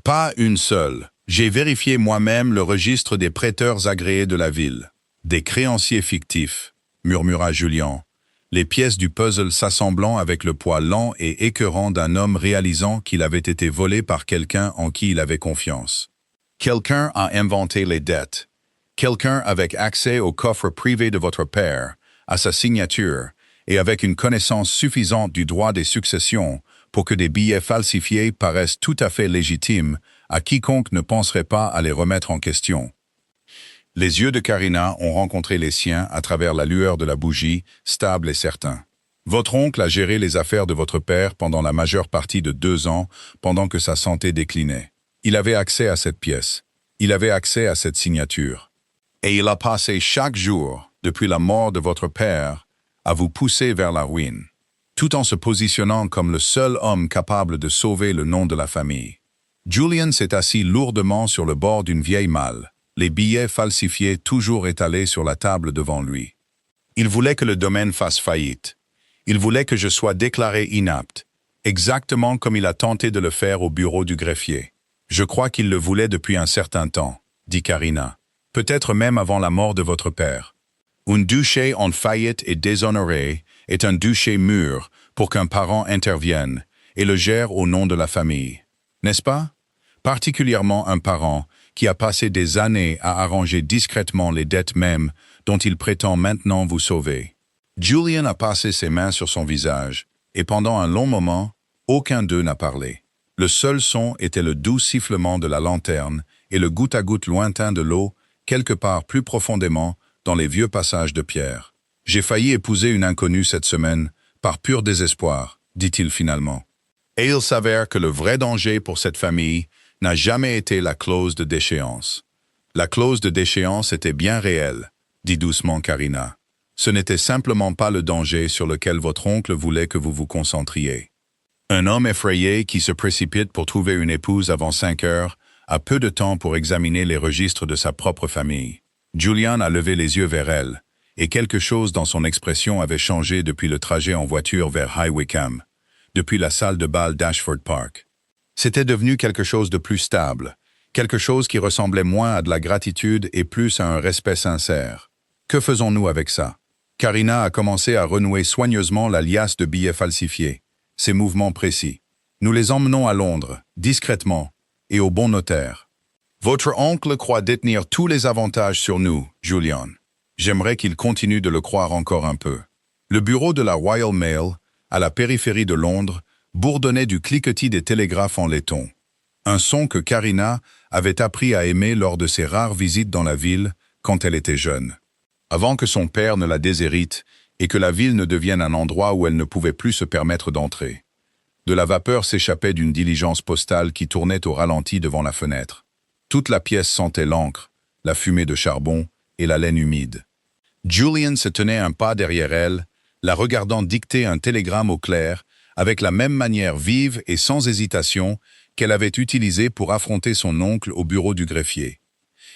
Pas une seule. J'ai vérifié moi-même le registre des prêteurs agréés de la ville. Des créanciers fictifs, murmura Julian, les pièces du puzzle s'assemblant avec le poids lent et écœurant d'un homme réalisant qu'il avait été volé par quelqu'un en qui il avait confiance. Quelqu'un a inventé les dettes. Quelqu'un avec accès au coffre privé de votre père, à sa signature, et avec une connaissance suffisante du droit des successions pour que des billets falsifiés paraissent tout à fait légitimes à quiconque ne penserait pas à les remettre en question. Les yeux de Karina ont rencontré les siens à travers la lueur de la bougie, stable et certain. Votre oncle a géré les affaires de votre père pendant la majeure partie de 2 ans, pendant que sa santé déclinait. Il avait accès à cette pièce. Il avait accès à cette signature. Et il a passé chaque jour, depuis la mort de votre père, à vous pousser vers la ruine, tout en se positionnant comme le seul homme capable de sauver le nom de la famille. Julian s'est assis lourdement sur le bord d'une vieille malle, les billets falsifiés toujours étalés sur la table devant lui. Il voulait que le domaine fasse faillite. Il voulait que je sois déclaré inapte, exactement comme il a tenté de le faire au bureau du greffier. Je crois qu'il le voulait depuis un certain temps, dit Karina. Peut-être même avant la mort de votre père. Un duché en faillite et déshonoré est un duché mûr pour qu'un parent intervienne et le gère au nom de la famille. N'est-ce pas? Particulièrement un parent qui a passé des années à arranger discrètement les dettes mêmes dont il prétend maintenant vous sauver. Julian a passé ses mains sur son visage, et pendant un long moment, aucun d'eux n'a parlé. Le seul son était le doux sifflement de la lanterne et le goutte-à-goutte lointain de l'eau, quelque part plus profondément dans les vieux passages de pierre. « J'ai failli épouser une inconnue cette semaine, par pur désespoir, dit-il finalement. Et il s'avère que le vrai danger pour cette famille n'a jamais été la clause de déchéance. La clause de déchéance était bien réelle, dit doucement Karina. Ce n'était simplement pas le danger sur lequel votre oncle voulait que vous vous concentriez. Un homme effrayé qui se précipite pour trouver une épouse avant 5 heures a peu de temps pour examiner les registres de sa propre famille. Julian a levé les yeux vers elle, et quelque chose dans son expression avait changé depuis le trajet en voiture vers High Wycombe, depuis la salle de bal d'Ashford Park. C'était devenu quelque chose de plus stable, quelque chose qui ressemblait moins à de la gratitude et plus à un respect sincère. Que faisons-nous avec ça? Karina a commencé à renouer soigneusement la liasse de billets falsifiés, ses mouvements précis. Nous les emmenons à Londres, discrètement, et au bon notaire. Votre oncle croit détenir tous les avantages sur nous, Julian. J'aimerais qu'il continue de le croire encore un peu. Le bureau de la Royal Mail, à la périphérie de Londres, bourdonnait du cliquetis des télégraphes en laiton. Un son que Karina avait appris à aimer lors de ses rares visites dans la ville quand elle était jeune. Avant que son père ne la déshérite et que la ville ne devienne un endroit où elle ne pouvait plus se permettre d'entrer. De la vapeur s'échappait d'une diligence postale qui tournait au ralenti devant la fenêtre. Toute la pièce sentait l'encre, la fumée de charbon et la laine humide. Julian se tenait un pas derrière elle, la regardant dicter un télégramme au clerc avec la même manière vive et sans hésitation qu'elle avait utilisée pour affronter son oncle au bureau du greffier.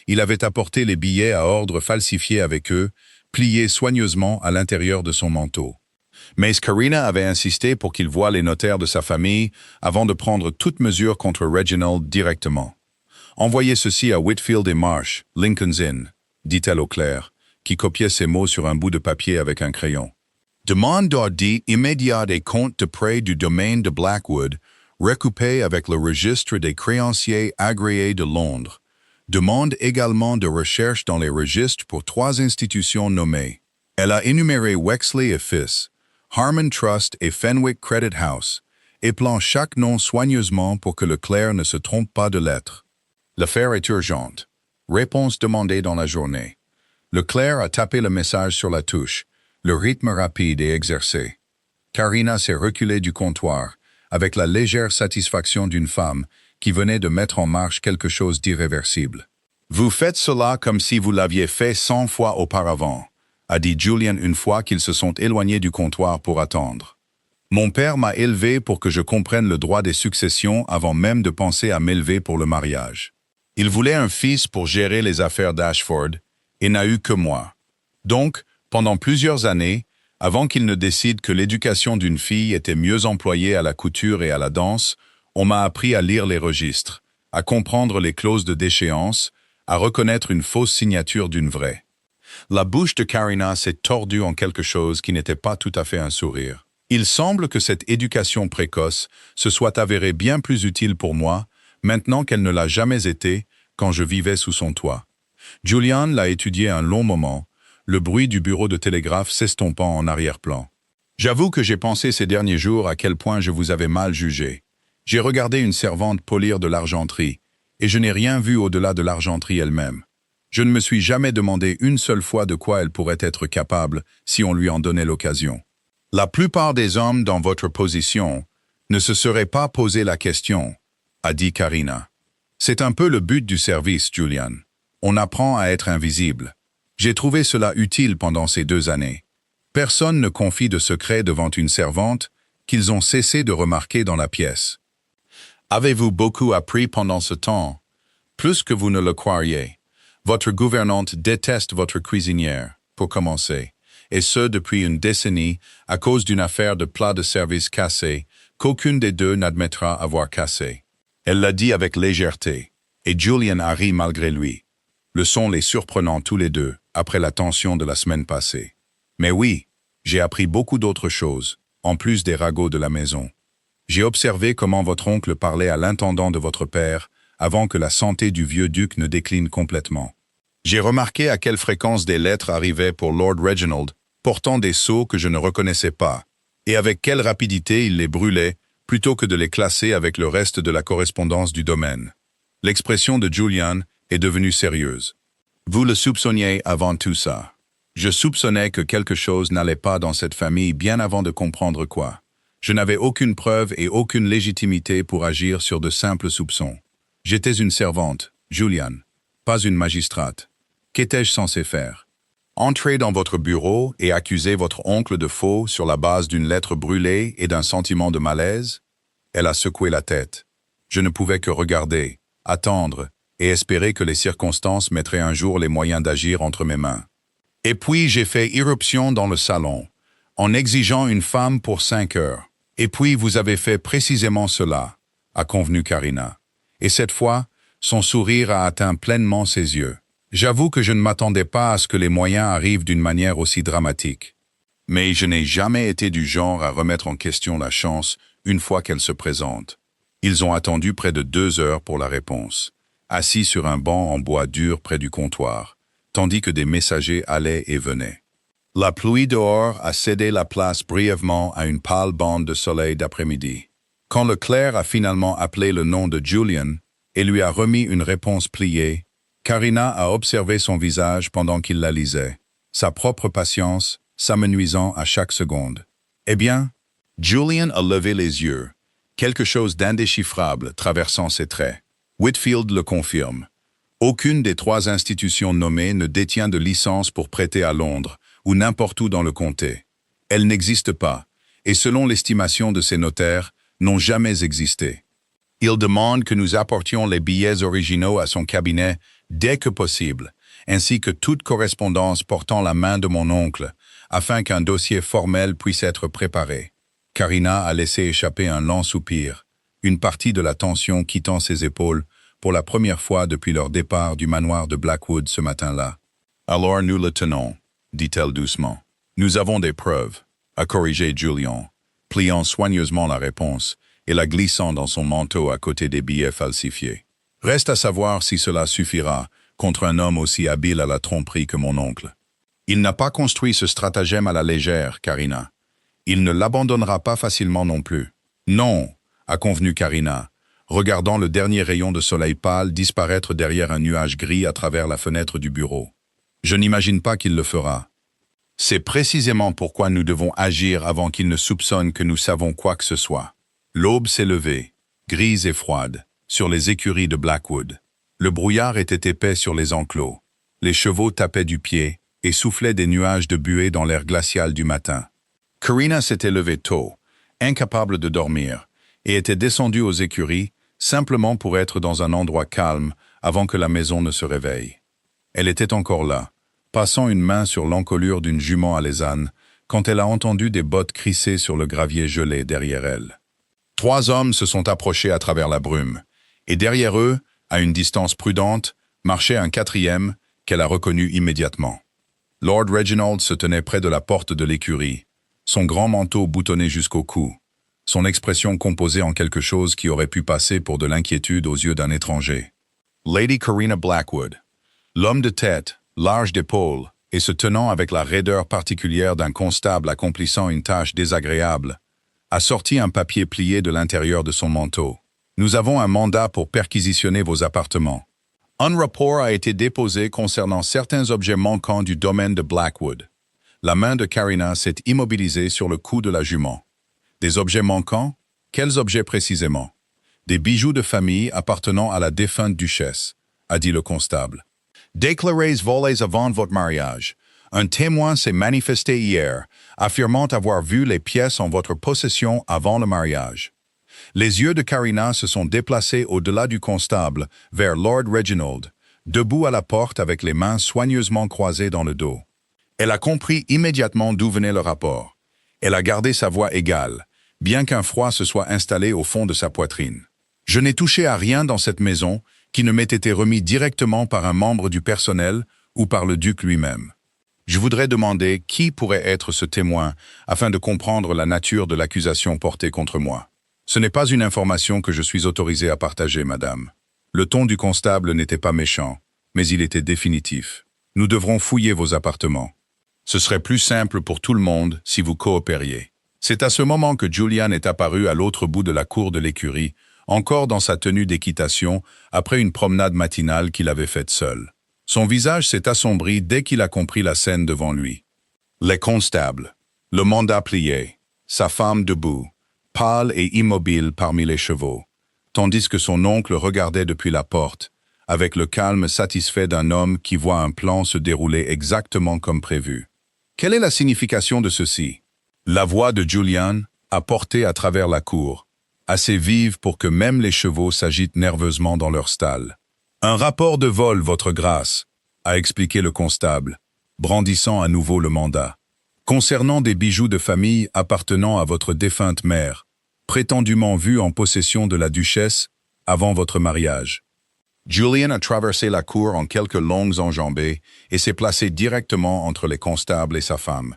Il avait apporté les billets à ordre falsifiés avec eux, pliés soigneusement à l'intérieur de son manteau. Mais Karina avait insisté pour qu'il voie les notaires de sa famille avant de prendre toute mesure contre Reginald directement. « Envoyez ceci à Whitfield et Marsh, Lincoln's Inn », dit-elle au clerc, qui copiait ces mots sur un bout de papier avec un crayon. Demande d'audit immédiat des comptes de prêt du domaine de Blackwood, recoupé avec le registre des créanciers agréés de Londres. Demande également de recherche dans les registres pour 3 institutions nommées. Elle a énuméré Wexley et Fils, Harmon Trust et Fenwick Credit House, épelant chaque nom soigneusement pour que le clerc ne se trompe pas de lettre. L'affaire est urgente. Réponse demandée dans la journée. Le clerc a tapé le message sur la touche, le rythme rapide et exercé. Karina s'est reculée du comptoir, avec la légère satisfaction d'une femme qui venait de mettre en marche quelque chose d'irréversible. « Vous faites cela comme si vous l'aviez fait 100 fois auparavant », a dit Julian une fois qu'ils se sont éloignés du comptoir pour attendre. « Mon père m'a élevé pour que je comprenne le droit des successions avant même de penser à m'élever pour le mariage. Il voulait un fils pour gérer les affaires d'Ashford et n'a eu que moi. Donc, pendant plusieurs années, avant qu'il ne décide que l'éducation d'une fille était mieux employée à la couture et à la danse, on m'a appris à lire les registres, à comprendre les clauses de déchéance, à reconnaître une fausse signature d'une vraie. » La bouche de Karina s'est tordue en quelque chose qui n'était pas tout à fait un sourire. Il semble que cette éducation précoce se soit avérée bien plus utile pour moi, maintenant qu'elle ne l'a jamais été quand je vivais sous son toit. Julian l'a étudié un long moment, le bruit du bureau de télégraphe s'estompant en arrière-plan. J'avoue que j'ai pensé ces derniers jours à quel point je vous avais mal jugé. J'ai regardé une servante polir de l'argenterie, et je n'ai rien vu au-delà de l'argenterie elle-même. Je ne me suis jamais demandé une seule fois de quoi elle pourrait être capable si on lui en donnait l'occasion. La plupart des hommes dans votre position ne se seraient pas posé la question, a dit Karina. C'est un peu le but du service, Julian. On apprend à être invisible. J'ai trouvé cela utile pendant ces 2 années. Personne ne confie de secrets devant une servante qu'ils ont cessé de remarquer dans la pièce. Avez-vous beaucoup appris pendant ce temps? Plus que vous ne le croiriez. Votre gouvernante déteste votre cuisinière, pour commencer, et ce depuis une décennie, à cause d'une affaire de plat de service cassé, qu'aucune des deux n'admettra avoir cassé. Elle l'a dit avec légèreté, et Julian a ri malgré lui. Le son les surprenant tous les deux, après la tension de la semaine passée. Mais oui, j'ai appris beaucoup d'autres choses, en plus des ragots de la maison. J'ai observé comment votre oncle parlait à l'intendant de votre père, avant que la santé du vieux duc ne décline complètement. J'ai remarqué à quelle fréquence des lettres arrivaient pour Lord Reginald, portant des sceaux que je ne reconnaissais pas, et avec quelle rapidité il les brûlait, plutôt que de les classer avec le reste de la correspondance du domaine. L'expression de Julian est devenue sérieuse. Vous le soupçonniez avant tout ça. Je soupçonnais que quelque chose n'allait pas dans cette famille bien avant de comprendre quoi. Je n'avais aucune preuve et aucune légitimité pour agir sur de simples soupçons. J'étais une servante, Julian, pas une magistrate. Qu'étais-je censé faire? Entrer dans votre bureau et accuser votre oncle de faux sur la base d'une lettre brûlée et d'un sentiment de malaise? Elle a secoué la tête. Je ne pouvais que regarder, attendre et espérer que les circonstances mettraient un jour les moyens d'agir entre mes mains. Et puis j'ai fait irruption dans le salon, en exigeant une femme pour 5 heures. Et puis vous avez fait précisément cela, a convenu Karina. Et cette fois, son sourire a atteint pleinement ses yeux. J'avoue que je ne m'attendais pas à ce que les moyens arrivent d'une manière aussi dramatique. Mais je n'ai jamais été du genre à remettre en question la chance une fois qu'elle se présente. Ils ont attendu près de 2 heures pour la réponse, assis sur un banc en bois dur près du comptoir, tandis que des messagers allaient et venaient. La pluie dehors a cédé la place brièvement à une pâle bande de soleil d'après-midi. Quand le clerc a finalement appelé le nom de Julian et lui a remis une réponse pliée, Karina a observé son visage pendant qu'il la lisait, sa propre patience s'amenuisant à chaque seconde. Eh bien, Julian a levé les yeux, quelque chose d'indéchiffrable traversant ses traits. Whitfield le confirme. Aucune des 3 institutions nommées ne détient de licence pour prêter à Londres ou n'importe où dans le comté. Elles n'existent pas, et selon l'estimation de ces notaires, n'ont jamais existé. Il demande que nous apportions les billets originaux à son cabinet dès que possible, ainsi que toute correspondance portant la main de mon oncle, afin qu'un dossier formel puisse être préparé. Karina a laissé échapper un lent soupir, une partie de la tension quittant ses épaules pour la première fois depuis leur départ du manoir de Blackwood ce matin-là. « Alors nous le tenons », dit-elle doucement. « Nous avons des preuves », a corrigé Julian, pliant soigneusement la réponse et la glissant dans son manteau à côté des billets falsifiés. Reste à savoir si cela suffira contre un homme aussi habile à la tromperie que mon oncle. Il n'a pas construit ce stratagème à la légère, Karina. Il ne l'abandonnera pas facilement non plus. Non, a convenu Karina, regardant le dernier rayon de soleil pâle disparaître derrière un nuage gris à travers la fenêtre du bureau. Je n'imagine pas qu'il le fera. C'est précisément pourquoi nous devons agir avant qu'il ne soupçonne que nous savons quoi que ce soit. L'aube s'est levée, grise et froide, sur les écuries de Blackwood. Le brouillard était épais sur les enclos. Les chevaux tapaient du pied et soufflaient des nuages de buée dans l'air glacial du matin. Karina s'était levée tôt, incapable de dormir, et était descendue aux écuries simplement pour être dans un endroit calme avant que la maison ne se réveille. Elle était encore là, passant une main sur l'encolure d'une jument alezane, quand elle a entendu des bottes crisser sur le gravier gelé derrière elle. 3 hommes se sont approchés à travers la brume, et derrière eux, à une distance prudente, marchait un 4e qu'elle a reconnu immédiatement. Lord Reginald se tenait près de la porte de l'écurie, son grand manteau boutonné jusqu'au cou, son expression composée en quelque chose qui aurait pu passer pour de l'inquiétude aux yeux d'un étranger. Lady Karina Blackwood, l'homme de tête, large d'épaules, et se tenant avec la raideur particulière d'un constable accomplissant une tâche désagréable, a sorti un papier plié de l'intérieur de son manteau. Nous avons un mandat pour perquisitionner vos appartements. Un rapport a été déposé concernant certains objets manquants du domaine de Blackwood. La main de Karina s'est immobilisée sur le cou de la jument. Des objets manquants? Quels objets précisément? Des bijoux de famille appartenant à la défunte duchesse, a dit le constable. Déclarés volés avant votre mariage. Un témoin s'est manifesté hier, affirmant avoir vu les pièces en votre possession avant le mariage. Les yeux de Karina se sont déplacés au-delà du constable, vers Lord Reginald, debout à la porte avec les mains soigneusement croisées dans le dos. Elle a compris immédiatement d'où venait le rapport. Elle a gardé sa voix égale, bien qu'un froid se soit installé au fond de sa poitrine. Je n'ai touché à rien dans cette maison qui ne m'ait été remis directement par un membre du personnel ou par le duc lui-même. Je voudrais demander qui pourrait être ce témoin afin de comprendre la nature de l'accusation portée contre moi. Ce n'est pas une information que je suis autorisé à partager, madame. Le ton du constable n'était pas méchant, mais il était définitif. Nous devrons fouiller vos appartements. Ce serait plus simple pour tout le monde si vous coopériez. C'est à ce moment que Julian est apparu à l'autre bout de la cour de l'écurie, encore dans sa tenue d'équitation, après une promenade matinale qu'il avait faite seul. Son visage s'est assombri dès qu'il a compris la scène devant lui. Les constables, le mandat plié, sa femme debout, pâle et immobile parmi les chevaux, tandis que son oncle regardait depuis la porte, avec le calme satisfait d'un homme qui voit un plan se dérouler exactement comme prévu. Quelle est la signification de ceci? La voix de Julian a porté à travers la cour, assez vive pour que même les chevaux s'agitent nerveusement dans leur stalle. Un rapport de vol, votre grâce, a expliqué le constable, brandissant à nouveau le mandat. Concernant des bijoux de famille appartenant à votre défunte mère, prétendument vus en possession de la duchesse avant votre mariage. Julian a traversé la cour en quelques longues enjambées et s'est placé directement entre les constables et sa femme.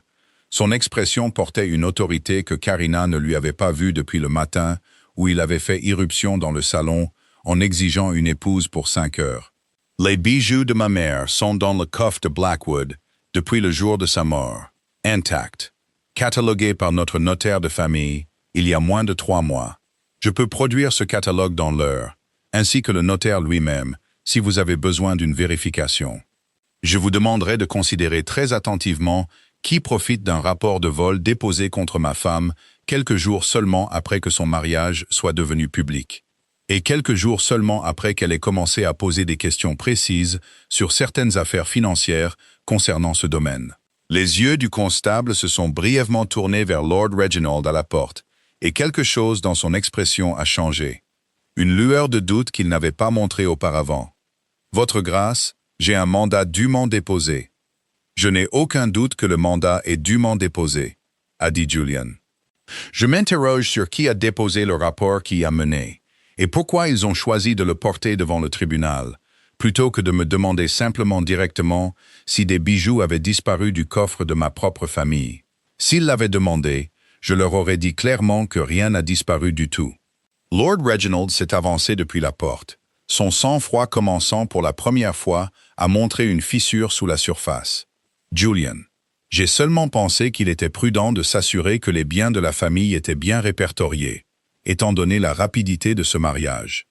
Son expression portait une autorité que Karina ne lui avait pas vue depuis le matin où il avait fait irruption dans le salon en exigeant une épouse pour 5 heures. Les bijoux de ma mère sont dans le coffre de Blackwood depuis le jour de sa mort, intacts, catalogués par notre notaire de famille il y a moins de 3 mois. Je peux produire ce catalogue dans l'heure, ainsi que le notaire lui-même, si vous avez besoin d'une vérification. Je vous demanderai de considérer très attentivement qui profite d'un rapport de vol déposé contre ma femme quelques jours seulement après que son mariage soit devenu public, et quelques jours seulement après qu'elle ait commencé à poser des questions précises sur certaines affaires financières concernant ce domaine. Les yeux du constable se sont brièvement tournés vers Lord Reginald à la porte, et quelque chose dans son expression a changé. Une lueur de doute qu'il n'avait pas montrée auparavant. « Votre grâce, j'ai un mandat dûment déposé. »« Je n'ai aucun doute que le mandat est dûment déposé, » a dit Julian. « Je m'interroge sur qui a déposé le rapport qui a mené, et pourquoi ils ont choisi de le porter devant le tribunal, plutôt que de me demander simplement directement si des bijoux avaient disparu du coffre de ma propre famille. S'ils l'avaient demandé, je leur aurais dit clairement que rien n'a disparu du tout. » Lord Reginald s'est avancé depuis la porte, son sang-froid commençant pour la première fois à montrer une fissure sous la surface. « Julian, j'ai seulement pensé qu'il était prudent de s'assurer que les biens de la famille étaient bien répertoriés, étant donné la rapidité de ce mariage.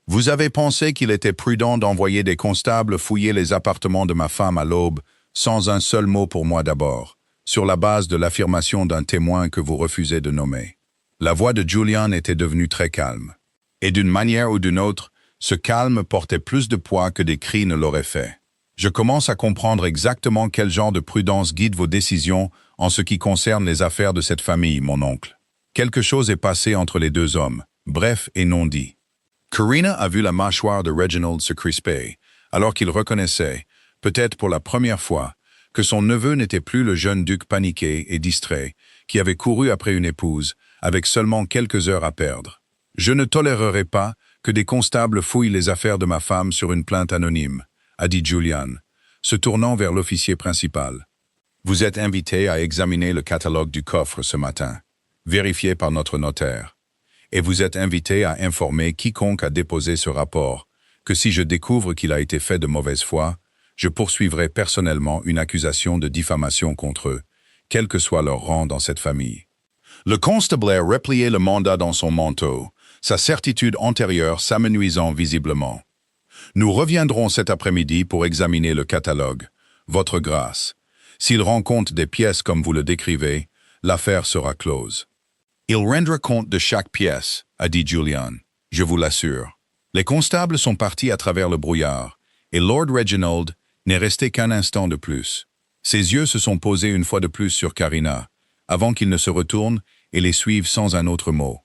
Vous avez pensé qu'il était prudent d'envoyer des constables fouiller les appartements de ma femme à l'aube, sans un seul mot pour moi d'abord, sur la base de l'affirmation d'un témoin que vous refusez de nommer. » La voix de Julian était devenue très calme. Et d'une manière ou d'une autre, ce calme portait plus de poids que des cris ne l'auraient fait. Je commence à comprendre exactement quel genre de prudence guide vos décisions en ce qui concerne les affaires de cette famille, mon oncle. Quelque chose est passé entre les deux hommes, bref et non dit. Karina a vu la mâchoire de Reginald se crisper, alors qu'il reconnaissait, peut-être pour la première fois, que son neveu n'était plus le jeune duc paniqué et distrait, qui avait couru après une épouse, avec seulement quelques heures à perdre. Je ne tolérerai pas que des constables fouillent les affaires de ma femme sur une plainte anonyme, a dit Julian, se tournant vers l'officier principal. Vous êtes invité à examiner le catalogue du coffre ce matin, vérifié par notre notaire, et vous êtes invité à informer quiconque a déposé ce rapport, que si je découvre qu'il a été fait de mauvaise foi, je poursuivrai personnellement une accusation de diffamation contre eux, quel que soit leur rang dans cette famille. Le constable a replié le mandat dans son manteau, sa certitude antérieure s'amenuisant visiblement. Nous reviendrons cet après-midi pour examiner le catalogue, votre grâce. S'il rend compte des pièces comme vous le décrivez, l'affaire sera close. Il rendra compte de chaque pièce, a dit Julian, je vous l'assure. Les constables sont partis à travers le brouillard, et Lord Reginald n'est resté qu'un instant de plus. Ses yeux se sont posés une fois de plus sur Karina, avant qu'il ne se retourne et les suive sans un autre mot.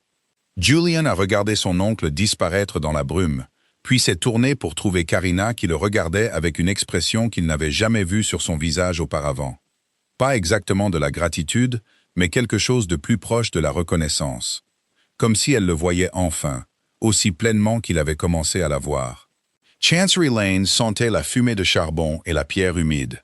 Julian a regardé son oncle disparaître dans la brume, puis s'est tourné pour trouver Karina qui le regardait avec une expression qu'il n'avait jamais vue sur son visage auparavant. Pas exactement de la gratitude, mais quelque chose de plus proche de la reconnaissance. Comme si elle le voyait enfin, aussi pleinement qu'il avait commencé à la voir. Chancery Lane sentait la fumée de charbon et la pierre humide.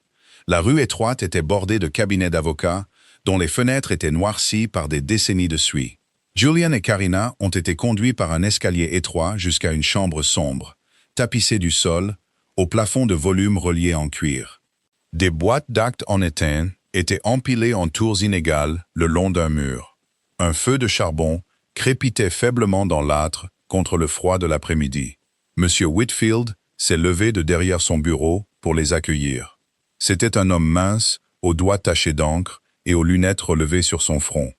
La rue étroite était bordée de cabinets d'avocats, dont les fenêtres étaient noircies par des décennies de suie. Julian et Karina ont été conduits par un escalier étroit jusqu'à une chambre sombre, tapissée du sol, au plafond de volumes reliés en cuir. Des boîtes d'actes en étain étaient empilées en tours inégales le long d'un mur. Un feu de charbon crépitait faiblement dans l'âtre contre le froid de l'après-midi. Monsieur Whitfield s'est levé de derrière son bureau pour les accueillir. C'était un homme mince, aux doigts tachés d'encre et aux lunettes relevées sur son front.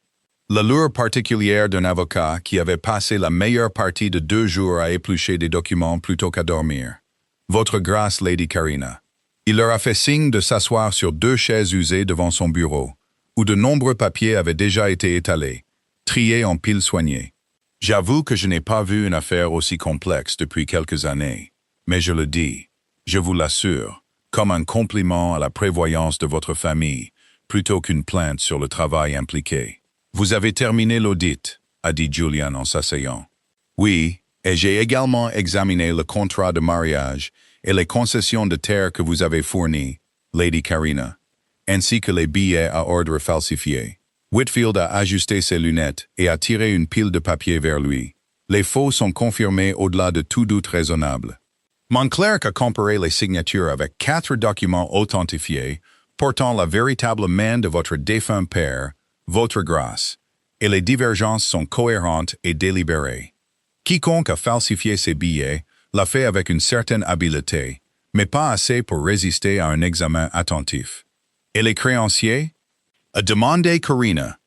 L'allure particulière d'un avocat qui avait passé la meilleure partie de 2 jours à éplucher des documents plutôt qu'à dormir. Votre grâce, Lady Karina. Il leur a fait signe de s'asseoir sur 2 chaises usées devant son bureau, où de nombreux papiers avaient déjà été étalés, triés en piles soignées. J'avoue que je n'ai pas vu une affaire aussi complexe depuis quelques années, mais je le dis, je vous l'assure, comme un compliment à la prévoyance de votre famille, plutôt qu'une plainte sur le travail impliqué. Vous avez terminé l'audit, a dit Julian en s'asseyant. Oui, et j'ai également examiné le contrat de mariage et les concessions de terre que vous avez fournies, Lady Karina, ainsi que les billets à ordre falsifiés. Whitfield a ajusté ses lunettes et a tiré une pile de papier vers lui. Les faux sont confirmés au-delà de tout doute raisonnable. Mon clerc a comparé les signatures avec 4 documents authentifiés portant la véritable main de votre défunt père, votre grâce, et les divergences sont cohérentes et délibérées. Quiconque a falsifié ces billets l'a fait avec une certaine habileté, mais pas assez pour résister à un examen attentif. Et les créanciers? A demandé Karina.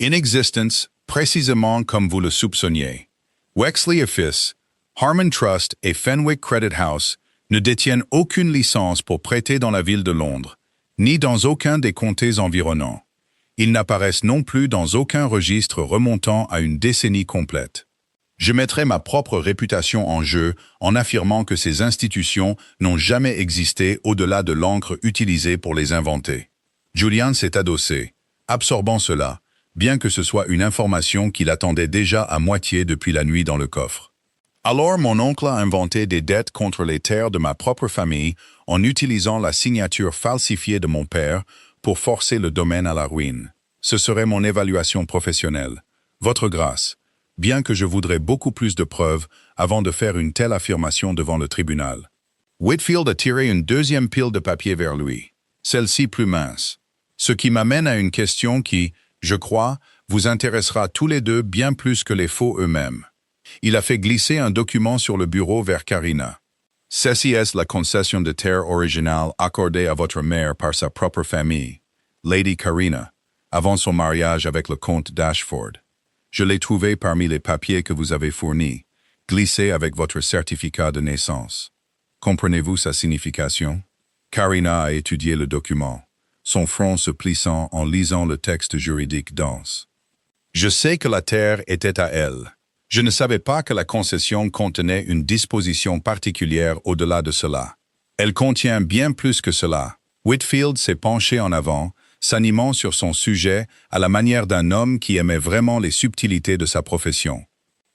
In existence, précisément comme vous le soupçonniez. Wexley et Fils, Harmon Trust et Fenwick Credit House ne détiennent aucune licence pour prêter dans la ville de Londres, ni dans aucun des comtés environnants. Ils n'apparaissent non plus dans aucun registre remontant à une décennie complète. Je mettrai ma propre réputation en jeu en affirmant que ces institutions n'ont jamais existé au-delà de l'encre utilisée pour les inventer. Julian s'est adossé, absorbant cela, bien que ce soit une information qu'il attendait déjà à moitié depuis la nuit dans le coffre. Alors mon oncle a inventé des dettes contre les terres de ma propre famille en utilisant la signature falsifiée de mon père pour forcer le domaine à la ruine. Ce serait mon évaluation professionnelle. Votre grâce, bien que je voudrais beaucoup plus de preuves avant de faire une telle affirmation devant le tribunal. Whitfield a tiré une deuxième pile de papier vers lui, celle-ci plus mince. Ce qui m'amène à une question qui, je crois, vous intéressera tous les deux bien plus que les faux eux-mêmes. Il a fait glisser un document sur le bureau vers Karina. Ceci est la concession de terre originale accordée à votre mère par sa propre famille, Lady Karina, avant son mariage avec le comte d'Ashford. Je l'ai trouvé parmi les papiers que vous avez fournis, glissé avec votre certificat de naissance. Comprenez-vous sa signification? Karina a étudié le document, son front se plissant en lisant le texte juridique dense. Je sais que la terre était à elle. Je ne savais pas que la concession contenait une disposition particulière au-delà de cela. Elle contient bien plus que cela. Whitfield s'est penché en avant, s'animant sur son sujet à la manière d'un homme qui aimait vraiment les subtilités de sa profession.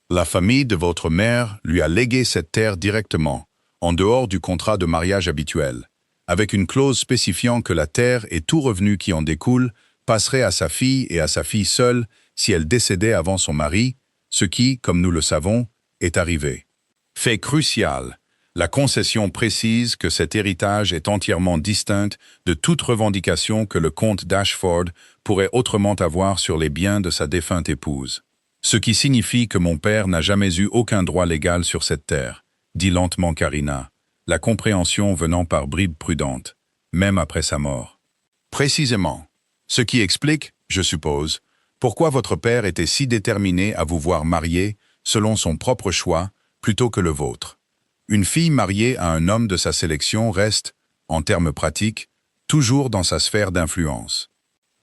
La famille de votre mère lui a légué cette terre directement, en dehors du contrat de mariage habituel, avec une clause spécifiant que la terre et tout revenu qui en découle passerait à sa fille et à sa fille seule si elle décédait avant son mari, ce qui, comme nous le savons, est arrivé. Fait crucial, la concession précise que cet héritage est entièrement distinct de toute revendication que le comte d'Ashford pourrait autrement avoir sur les biens de sa défunte épouse. Ce qui signifie que mon père n'a jamais eu aucun droit légal sur cette terre, dit lentement Karina, la compréhension venant par bribes prudentes, même après sa mort. Précisément, ce qui explique, je suppose, pourquoi votre père était si déterminé à vous voir marier, selon son propre choix, plutôt que le vôtre. Une fille mariée à un homme de sa sélection reste, en termes pratiques, toujours dans sa sphère d'influence.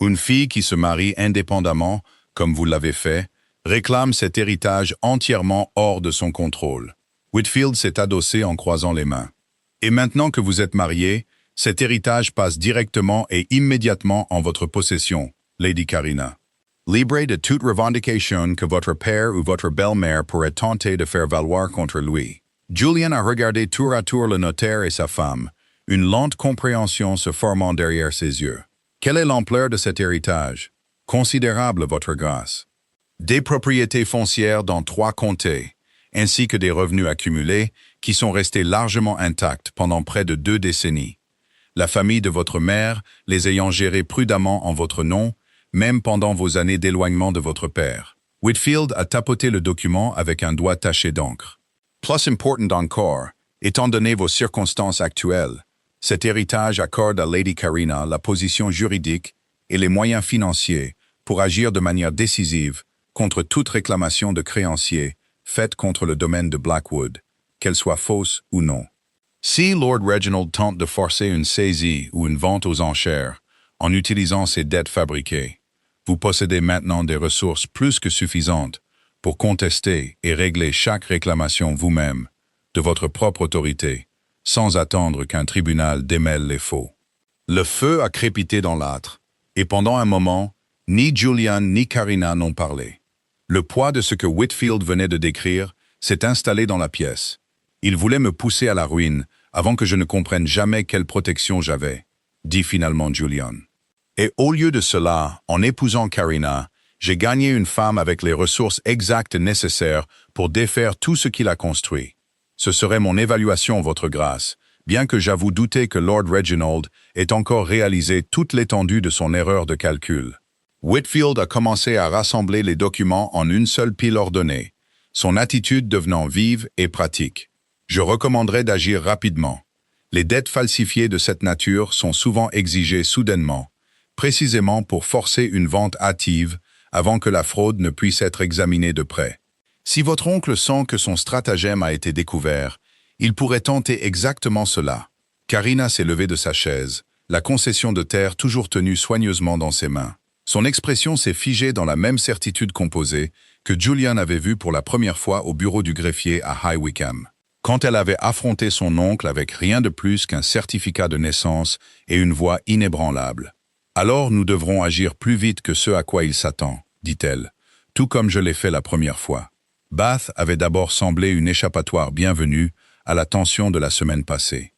Une fille qui se marie indépendamment, comme vous l'avez fait, réclame cet héritage entièrement hors de son contrôle. Whitfield s'est adossé en croisant les mains. Et maintenant que vous êtes mariés, Cet héritage passe directement et immédiatement en votre possession, Lady Carina. Libre de toute revendication que votre père ou votre belle-mère pourrait tenter de faire valoir contre lui. Julian a regardé tour à tour le notaire et sa femme, une lente compréhension se formant derrière ses yeux. Quelle est l'ampleur de cet héritage? Considérable, votre grâce. Des propriétés foncières dans 3 comtés, ainsi que des revenus accumulés qui sont restés largement intacts pendant près de 2 décennies. La famille de votre mère les ayant gérés prudemment en votre nom, même pendant vos années d'éloignement de votre père. Whitfield a tapoté le document avec un doigt taché d'encre. Plus important encore, étant donné vos circonstances actuelles, cet héritage accorde à Lady Carina la position juridique et les moyens financiers pour agir de manière décisive contre toute réclamation de créanciers faite contre le domaine de Blackwood, qu'elle soit fausse ou non. Si Lord Reginald tente de forcer une saisie ou une vente aux enchères en utilisant ses dettes fabriquées, vous possédez maintenant des ressources plus que suffisantes pour contester et régler chaque réclamation vous-même, de votre propre autorité, sans attendre qu'un tribunal démêle les faux. Le feu a crépité dans l'âtre, et pendant un moment, ni Julian ni Carina n'ont parlé. Le poids de ce que Whitfield venait de décrire s'est installé dans la pièce. Il voulait me pousser à la ruine avant que je ne comprenne jamais quelle protection j'avais, dit finalement Julian. Et au lieu de cela, en épousant Carina, j'ai gagné une femme avec les ressources exactes nécessaires pour défaire tout ce qu'il a construit. Ce serait mon évaluation, votre grâce, bien que j'avoue douter que Lord Reginald ait encore réalisé toute l'étendue de son erreur de calcul. Whitfield a commencé à rassembler les documents en une seule pile ordonnée, son attitude devenant vive et pratique. Je recommanderais d'agir rapidement. Les dettes falsifiées de cette nature sont souvent exigées soudainement, précisément pour forcer une vente hâtive avant que la fraude ne puisse être examinée de près. Si votre oncle sent que son stratagème a été découvert, il pourrait tenter exactement cela. Carina s'est levée de sa chaise, la concession de terre toujours tenue soigneusement dans ses mains. Son expression s'est figée dans la même certitude composée que Julian avait vue pour la première fois au bureau du greffier à High Wycombe, quand elle avait affronté son oncle avec rien de plus qu'un certificat de naissance et une voix inébranlable. « Alors nous devrons agir plus vite que ce à quoi il s'attend, dit-elle, tout comme je l'ai fait la première fois. » Bath avait d'abord semblé une échappatoire bienvenue à la tension de la semaine passée.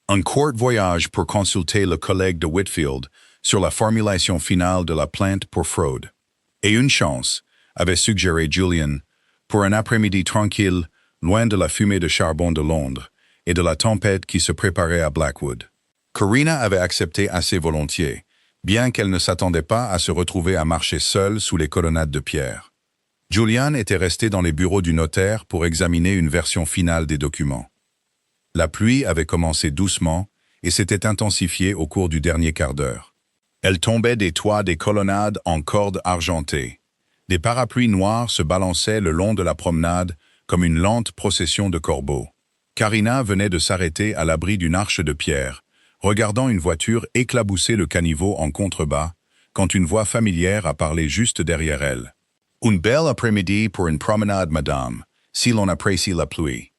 Un court voyage pour consulter le collègue de Whitfield sur la formulation finale de la plainte pour fraude. Et une chance, avait suggéré Julian, pour un après-midi tranquille, loin de la fumée de charbon de Londres et de la tempête qui se préparait à Blackwood. Carina avait accepté assez volontiers, bien qu'elle ne s'attendait pas à se retrouver à marcher seule sous les colonnades de pierre. Julian était resté dans les bureaux du notaire pour examiner une version finale des documents. La pluie avait commencé doucement et s'était intensifiée au cours du dernier quart d'heure. Elle tombait des toits des colonnades en cordes argentées. Des parapluies noirs se balançaient le long de la promenade comme une lente procession de corbeaux. Carina venait de s'arrêter à l'abri d'une arche de pierre, regardant une voiture éclabousser le caniveau en contrebas, quand une voix familière a parlé juste derrière elle. « Une belle après-midi pour une promenade, madame, si l'on apprécie la pluie. »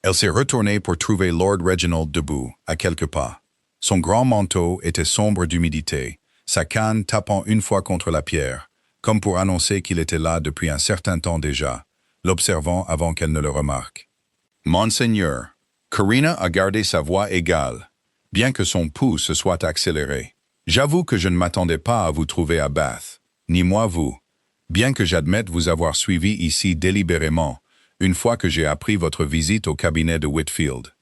Elle s'est retournée pour trouver Lord Reginald debout, à quelques pas. Son grand manteau était sombre d'humidité, sa canne tapant une fois contre la pierre, comme pour annoncer qu'il était là depuis un certain temps déjà, l'observant avant qu'elle ne le remarque. « Monseigneur, » Carina a gardé sa voix égale, bien que son pouls se soit accéléré. « J'avoue que je ne m'attendais pas à vous trouver à Bath, ni moi vous, bien que j'admette vous avoir suivi ici délibérément, une fois que j'ai appris votre visite au cabinet de Whitfield. »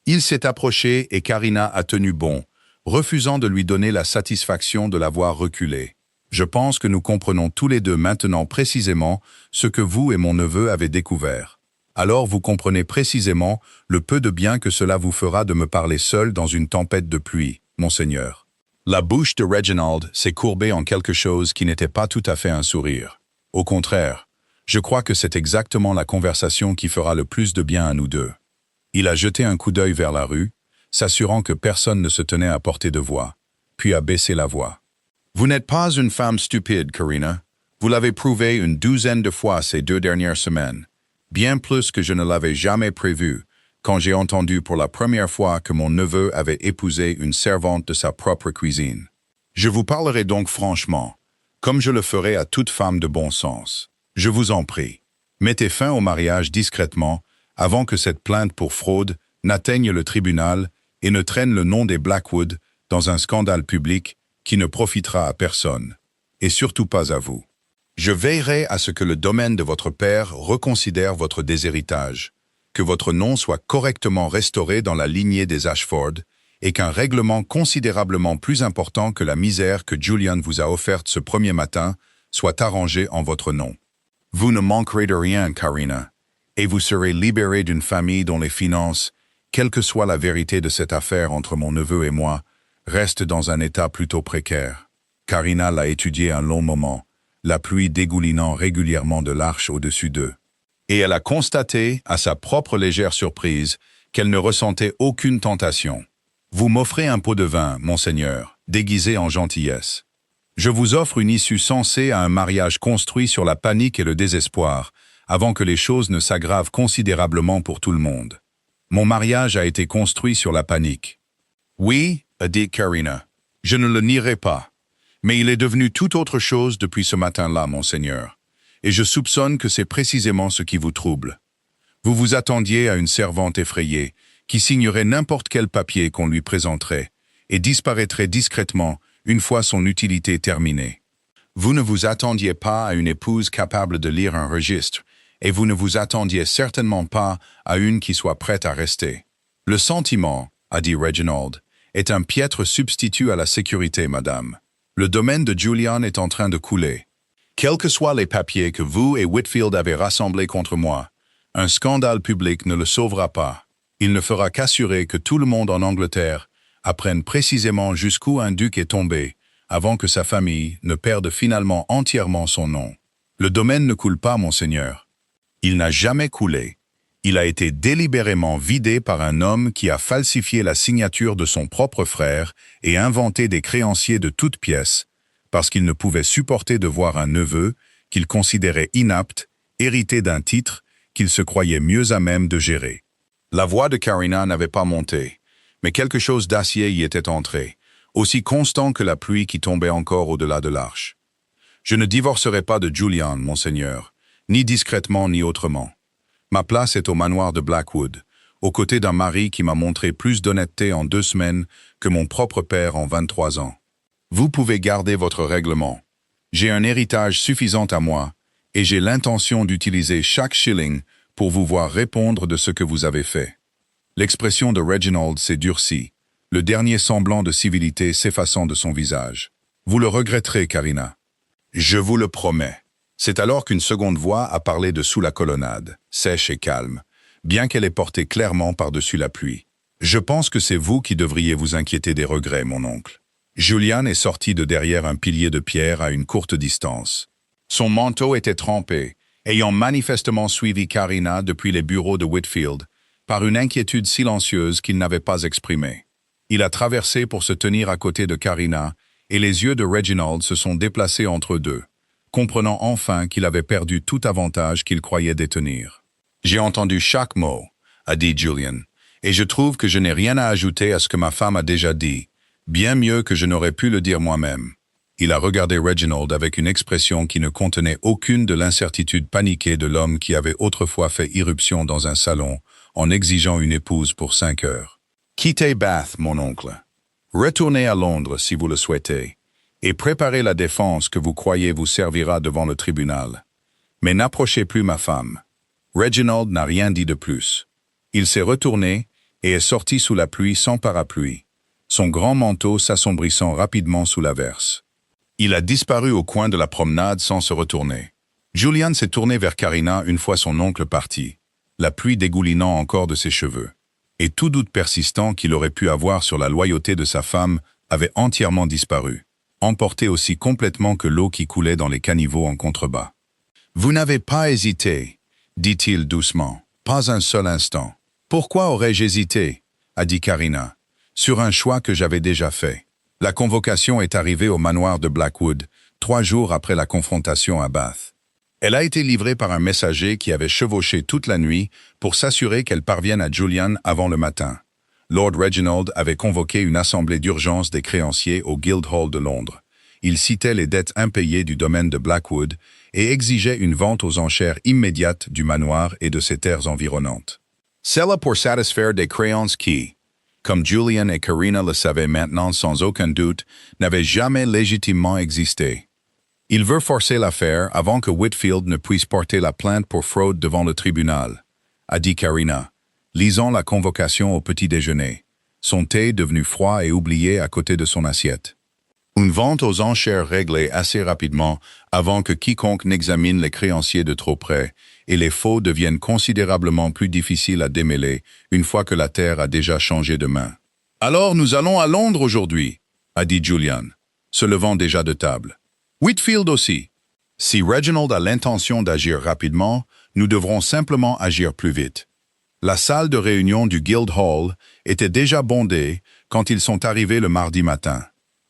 Il s'est approché et Carina a tenu bon, refusant de lui donner la satisfaction de l'avoir reculé. Je pense que nous comprenons tous les deux maintenant précisément ce que vous et mon neveu avez découvert. Alors vous comprenez précisément le peu de bien que cela vous fera de me parler seul dans une tempête de pluie, monseigneur. La bouche de Reginald s'est courbée en quelque chose qui n'était pas tout à fait un sourire. Au contraire, je crois que c'est exactement la conversation qui fera le plus de bien à nous deux. Il a jeté un coup d'œil vers la rue, s'assurant que personne ne se tenait à portée de voix, puis a baissé la voix. « Vous n'êtes pas une femme stupide, Carina. Vous l'avez prouvé une douzaine de fois ces 2 dernières semaines, bien plus que je ne l'avais jamais prévu, quand j'ai entendu pour la première fois que mon neveu avait épousé une servante de sa propre cuisine. Je vous parlerai donc franchement, comme je le ferai à toute femme de bon sens. Je vous en prie, mettez fin au mariage discrètement avant que cette plainte pour fraude n'atteigne le tribunal et ne traîne le nom des Blackwood dans un scandale public qui ne profitera à personne, et surtout pas à vous. Je veillerai à ce que le domaine de votre père reconsidère votre déshéritage, que votre nom soit correctement restauré dans la lignée des Ashford et qu'un règlement considérablement plus important que la misère que Julian vous a offerte ce premier matin soit arrangé en votre nom. Vous ne manquerez de rien, Karina, et vous serez libérée d'une famille dont les finances, quelle que soit la vérité de cette affaire entre mon neveu et moi, restent dans un état plutôt précaire. Karina l'a étudié un long moment, la pluie dégoulinant régulièrement de l'arche au-dessus d'eux. Et elle a constaté, à sa propre légère surprise, qu'elle ne ressentait aucune tentation. Vous m'offrez un pot de vin, monseigneur, déguisé en gentillesse. Je vous offre une issue sensée à un mariage construit sur la panique et le désespoir, avant que les choses ne s'aggravent considérablement pour tout le monde. Mon mariage a été construit sur la panique. Oui, a dit Karina, je ne le nierai pas. Mais il est devenu tout autre chose depuis ce matin-là, monseigneur. Et je soupçonne que c'est précisément ce qui vous trouble. Vous vous attendiez à une servante effrayée, qui signerait n'importe quel papier qu'on lui présenterait, et disparaîtrait discrètement une fois son utilité terminée. Vous ne vous attendiez pas à une épouse capable de lire un registre, et vous ne vous attendiez certainement pas à une qui soit prête à rester. Le sentiment, a dit Reginald, est un piètre substitut à la sécurité, madame. Le domaine de Julian est en train de couler. Quels que soient les papiers que vous et Whitfield avez rassemblés contre moi, un scandale public ne le sauvera pas. Il ne fera qu'assurer que tout le monde en Angleterre apprenne précisément jusqu'où un duc est tombé, avant que sa famille ne perde finalement entièrement son nom. Le domaine ne coule pas, monseigneur. Il n'a jamais coulé. Il a été délibérément vidé par un homme qui a falsifié la signature de son propre frère et inventé des créanciers de toutes pièces, parce qu'il ne pouvait supporter de voir un neveu qu'il considérait inapte, hérité d'un titre qu'il se croyait mieux à même de gérer. La voix de Karina n'avait pas monté, mais quelque chose d'acier y était entré, aussi constant que la pluie qui tombait encore au-delà de l'arche. Je ne divorcerai pas de Julian, monseigneur, ni discrètement ni autrement. Ma place est au manoir de Blackwood, aux côtés d'un mari qui m'a montré plus d'honnêteté en 2 semaines que mon propre père en 23 ans. Vous pouvez garder votre règlement. J'ai un héritage suffisant à moi, et j'ai l'intention d'utiliser chaque shilling pour vous voir répondre de ce que vous avez fait. L'expression de Reginald s'est durcie, le dernier semblant de civilité s'effaçant de son visage. Vous le regretterez, Karina. Je vous le promets. C'est alors qu'une seconde voix a parlé de sous la colonnade, sèche et calme, bien qu'elle ait porté clairement par-dessus la pluie. Je pense que c'est vous qui devriez vous inquiéter des regrets, mon oncle. Julian est sorti de derrière un pilier de pierre à une courte distance. Son manteau était trempé, ayant manifestement suivi Karina depuis les bureaux de Whitfield, par une inquiétude silencieuse qu'il n'avait pas exprimée. Il a traversé pour se tenir à côté de Karina, et les yeux de Reginald se sont déplacés entre eux deux, comprenant enfin qu'il avait perdu tout avantage qu'il croyait détenir. « J'ai entendu chaque mot, » a dit Julian, « et je trouve que je n'ai rien à ajouter à ce que ma femme a déjà dit, bien mieux que je n'aurais pu le dire moi-même. » Il a regardé Reginald avec une expression qui ne contenait aucune de l'incertitude paniquée de l'homme qui avait autrefois fait irruption dans un salon en exigeant une épouse pour 5 heures. « Quittez Bath, mon oncle. Retournez à Londres si vous le souhaitez, et préparez la défense que vous croyez vous servira devant le tribunal. Mais n'approchez plus ma femme. » Reginald n'a rien dit de plus. Il s'est retourné et est sorti sous la pluie sans parapluie, son grand manteau s'assombrissant rapidement sous l'averse. Il a disparu au coin de la promenade sans se retourner. Julian s'est tourné vers Karina une fois son oncle parti, la pluie dégoulinant encore de ses cheveux. Et tout doute persistant qu'il aurait pu avoir sur la loyauté de sa femme avait entièrement disparu, emporté aussi complètement que l'eau qui coulait dans les caniveaux en contrebas. « Vous n'avez pas hésité, dit-il doucement, pas un seul instant. Pourquoi aurais-je hésité, a dit Karina, sur un choix que j'avais déjà fait. La convocation est arrivée au manoir de Blackwood, 3 jours après la confrontation à Bath. Elle a été livrée par un messager qui avait chevauché toute la nuit pour s'assurer qu'elle parvienne à Julian avant le matin. Lord Reginald avait convoqué une assemblée d'urgence des créanciers au Guildhall de Londres. Il citait les dettes impayées du domaine de Blackwood et exigeait une vente aux enchères immédiate du manoir et de ses terres environnantes. Cela pour satisfaire des créances qui, comme Julian et Karina le savaient maintenant sans aucun doute, n'avaient jamais légitimement existé. Il veut forcer l'affaire avant que Whitfield ne puisse porter la plainte pour fraude devant le tribunal, a dit Karina, lisant la convocation au petit déjeuner, son thé devenu froid et oublié à côté de son assiette. Une vente aux enchères réglée assez rapidement avant que quiconque n'examine les créanciers de trop près et les faux deviennent considérablement plus difficiles à démêler une fois que la terre a déjà changé de main. « Alors nous allons à Londres aujourd'hui », a dit Julian, se levant déjà de table. « Whitfield aussi. Si Reginald a l'intention d'agir rapidement, nous devrons simplement agir plus vite. » La salle de réunion du Guildhall était déjà bondée quand ils sont arrivés le mardi matin.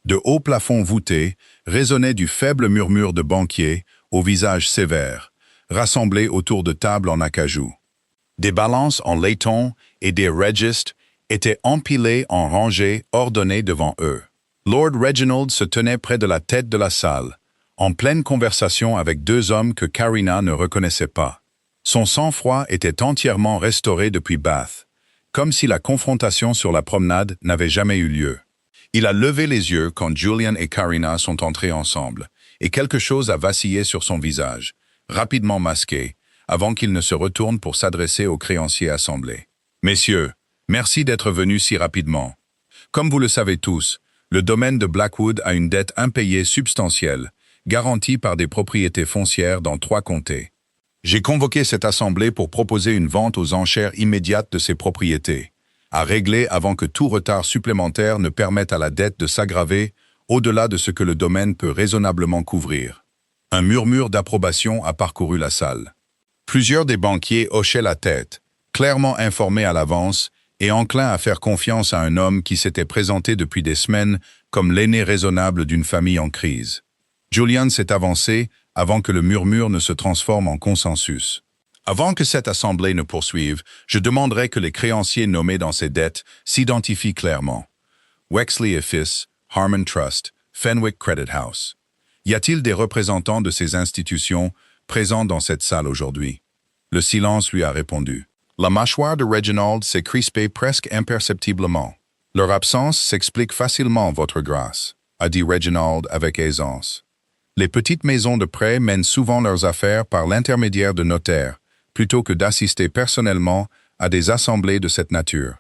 De hauts plafonds voûtés résonnaient du faible murmure de banquiers au visage sévère, rassemblés autour de tables en acajou. Des balances en laiton et des registres étaient empilés en rangées ordonnées devant eux. Lord Reginald se tenait près de la tête de la salle, en pleine conversation avec deux hommes que Karina ne reconnaissait pas. Son sang-froid était entièrement restauré depuis Bath, comme si la confrontation sur la promenade n'avait jamais eu lieu. Il a levé les yeux quand Julian et Karina sont entrés ensemble, et quelque chose a vacillé sur son visage, rapidement masqué, avant qu'il ne se retourne pour s'adresser aux créanciers assemblés. « Messieurs, merci d'être venus si rapidement. Comme vous le savez tous, le domaine de Blackwood a une dette impayée substantielle, garantie par des propriétés foncières dans 3 comtés. J'ai convoqué cette assemblée pour proposer une vente aux enchères immédiates de ces propriétés, à régler avant que tout retard supplémentaire ne permette à la dette de s'aggraver au-delà de ce que le domaine peut raisonnablement couvrir. » Un murmure d'approbation a parcouru la salle. Plusieurs des banquiers hochaient la tête, clairement informés à l'avance et enclins à faire confiance à un homme qui s'était présenté depuis des semaines comme l'aîné raisonnable d'une famille en crise. Julian s'est avancé avant que le murmure ne se transforme en consensus. Avant que cette assemblée ne poursuive, je demanderai que les créanciers nommés dans ces dettes s'identifient clairement. Wexley et Fils, Harmon Trust, Fenwick Credit House. Y a-t-il des représentants de ces institutions présents dans cette salle aujourd'hui? Le silence lui a répondu. La mâchoire de Reginald s'est crispée presque imperceptiblement. Leur absence s'explique facilement, votre grâce, a dit Reginald avec aisance. Les petites maisons de prêt mènent souvent leurs affaires par l'intermédiaire de notaires, plutôt que d'assister personnellement à des assemblées de cette nature.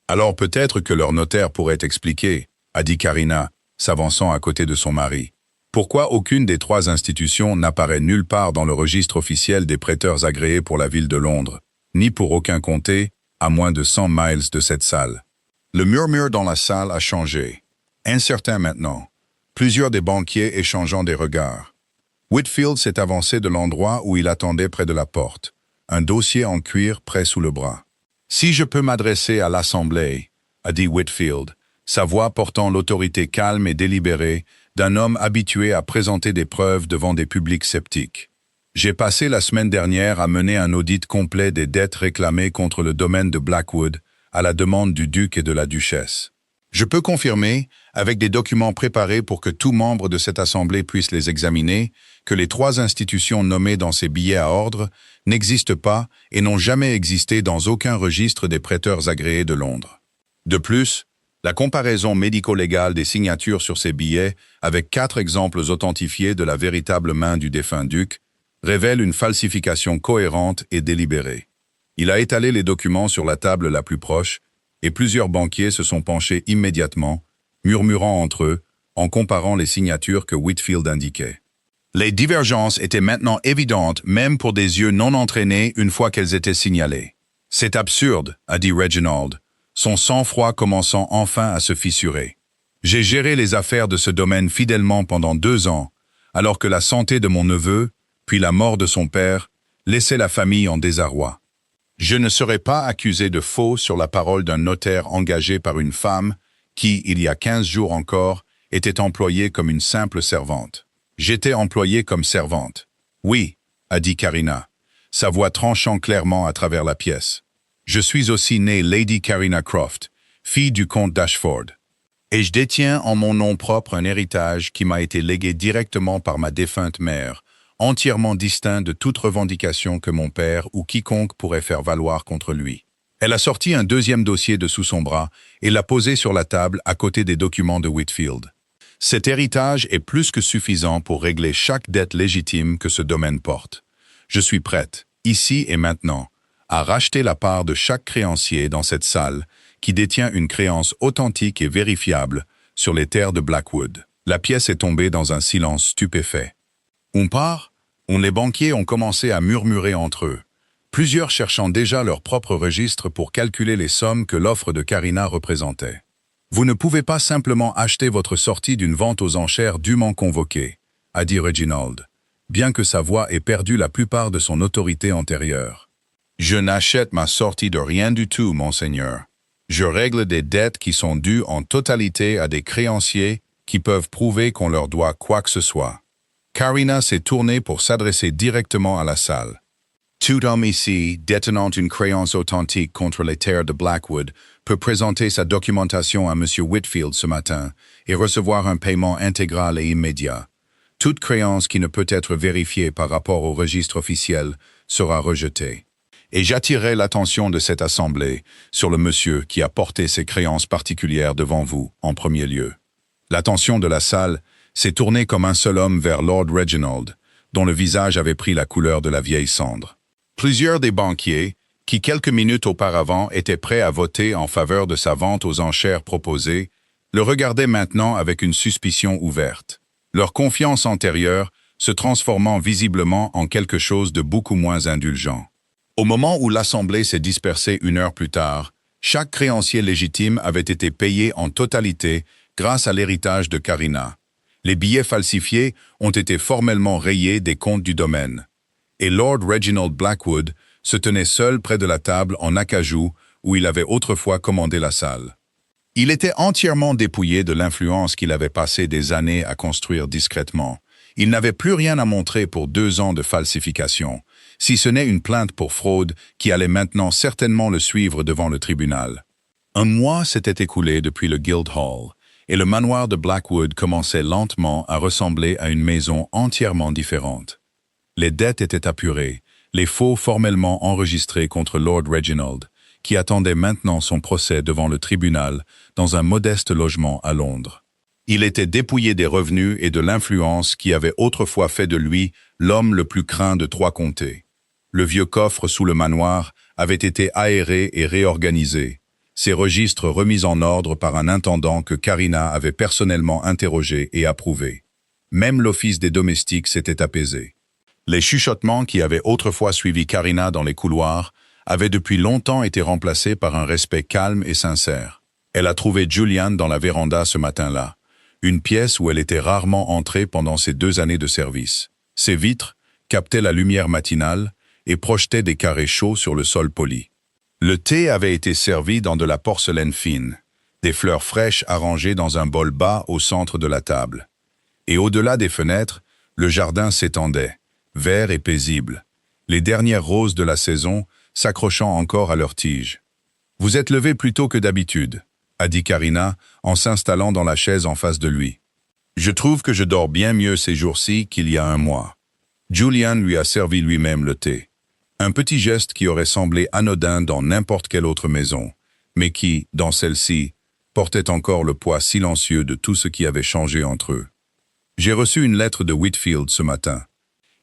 Alors peut-être que leur notaire pourrait expliquer, a dit Karina, s'avançant à côté de son mari. Pourquoi aucune des 3 institutions n'apparaît nulle part dans le registre officiel des prêteurs agréés pour la ville de Londres, ni pour aucun comté, à moins de 100 miles de cette salle? Le murmure dans la salle a changé. Incertain maintenant, plusieurs des banquiers échangeant des regards. Whitfield s'est avancé de l'endroit où il attendait près de la porte, un dossier en cuir prêt sous le bras. « Si je peux m'adresser à l'Assemblée, » a dit Whitfield, sa voix portant l'autorité calme et délibérée d'un homme habitué à présenter des preuves devant des publics sceptiques. J'ai passé la semaine dernière à mener un audit complet des dettes réclamées contre le domaine de Blackwood à la demande du duc et de la duchesse. Je peux confirmer, avec des documents préparés pour que tout membre de cette assemblée puisse les examiner, que les 3 institutions nommées dans ces billets à ordre n'existent pas et n'ont jamais existé dans aucun registre des prêteurs agréés de Londres. De plus, la comparaison médico-légale des signatures sur ces billets, avec 4 exemples authentifiés de la véritable main du défunt duc, révèle une falsification cohérente et délibérée. Il a étalé les documents sur la table la plus proche, et plusieurs banquiers se sont penchés immédiatement, murmurant entre eux, en comparant les signatures que Whitfield indiquait. Les divergences étaient maintenant évidentes même pour des yeux non entraînés une fois qu'elles étaient signalées. « C'est absurde », a dit Reginald, son sang-froid commençant enfin à se fissurer. « J'ai géré les affaires de ce domaine fidèlement pendant 2 ans, alors que la santé de mon neveu, puis la mort de son père, laissaient la famille en désarroi. Je ne serai pas accusé de faux sur la parole d'un notaire engagé par une femme qui, il y a 15 jours encore, était employée comme une simple servante. J'étais employé comme servante. Oui, a dit Karina, sa voix tranchant clairement à travers la pièce. Je suis aussi née Lady Karina Croft, fille du comte d'Ashford. Et je détiens en mon nom propre un héritage qui m'a été légué directement par ma défunte mère, entièrement distinct de toute revendication que mon père ou quiconque pourrait faire valoir contre lui. Elle a sorti un deuxième dossier de sous son bras et l'a posé sur la table à côté des documents de Whitfield. Cet héritage est plus que suffisant pour régler chaque dette légitime que ce domaine porte. Je suis prête, ici et maintenant, à racheter la part de chaque créancier dans cette salle qui détient une créance authentique et vérifiable sur les terres de Blackwood. La pièce est tombée dans un silence stupéfait. On part? Les banquiers ont commencé à murmurer entre eux, plusieurs cherchant déjà leur propre registre pour calculer les sommes que l'offre de Karina représentait. Vous ne pouvez pas simplement acheter votre sortie d'une vente aux enchères dûment convoquée, a dit Reginald, bien que sa voix ait perdu la plupart de son autorité antérieure. Je n'achète ma sortie de rien du tout, monseigneur. Je règle des dettes qui sont dues en totalité à des créanciers qui peuvent prouver qu'on leur doit quoi que ce soit. Karina s'est tournée pour s'adresser directement à la salle. Tout homme ici, détenant une créance authentique contre les terres de Blackwood, peut présenter sa documentation à M. Whitfield ce matin et recevoir un paiement intégral et immédiat. Toute créance qui ne peut être vérifiée par rapport au registre officiel sera rejetée. Et j'attirerai l'attention de cette assemblée sur le monsieur qui a porté ses créances particulières devant vous en premier lieu. L'attention de la salle s'est tournée comme un seul homme vers Lord Reginald, dont le visage avait pris la couleur de la vieille cendre. Plusieurs des banquiers, qui quelques minutes auparavant étaient prêts à voter en faveur de sa vente aux enchères proposée, le regardaient maintenant avec une suspicion ouverte, leur confiance antérieure se transformant visiblement en quelque chose de beaucoup moins indulgent. Au moment où l'assemblée s'est dispersée 1 heure plus tard, chaque créancier légitime avait été payé en totalité grâce à l'héritage de Karina. Les billets falsifiés ont été formellement rayés des comptes du domaine. Et Lord Reginald Blackwood se tenait seul près de la table en acajou où il avait autrefois commandé la salle. Il était entièrement dépouillé de l'influence qu'il avait passé des années à construire discrètement. Il n'avait plus rien à montrer pour 2 ans de falsification, si ce n'est une plainte pour fraude qui allait maintenant certainement le suivre devant le tribunal. 1 mois s'était écoulé depuis le Guildhall, et le manoir de Blackwood commençait lentement à ressembler à une maison entièrement différente. Les dettes étaient apurées, les faux formellement enregistrés contre Lord Reginald, qui attendait maintenant son procès devant le tribunal dans un modeste logement à Londres. Il était dépouillé des revenus et de l'influence qui avaient autrefois fait de lui l'homme le plus craint de 3 comtés. Le vieux coffre sous le manoir avait été aéré et réorganisé, ses registres remis en ordre par un intendant que Karina avait personnellement interrogé et approuvé. Même l'office des domestiques s'était apaisé. Les chuchotements qui avaient autrefois suivi Karina dans les couloirs avaient depuis longtemps été remplacés par un respect calme et sincère. Elle a trouvé Julian dans la véranda ce matin-là, une pièce où elle était rarement entrée pendant ses 2 années de service. Ses vitres captaient la lumière matinale et projetaient des carrés chauds sur le sol poli. Le thé avait été servi dans de la porcelaine fine, des fleurs fraîches arrangées dans un bol bas au centre de la table. Et au-delà des fenêtres, le jardin s'étendait, vert et paisible, les dernières roses de la saison s'accrochant encore à leurs tiges. « Vous êtes levé plus tôt que d'habitude », a dit Karina en s'installant dans la chaise en face de lui. « Je trouve que je dors bien mieux ces jours-ci qu'il y a 1 mois. » Julian lui a servi lui-même le thé. Un petit geste qui aurait semblé anodin dans n'importe quelle autre maison, mais qui, dans celle-ci, portait encore le poids silencieux de tout ce qui avait changé entre eux. « J'ai reçu une lettre de Whitfield ce matin.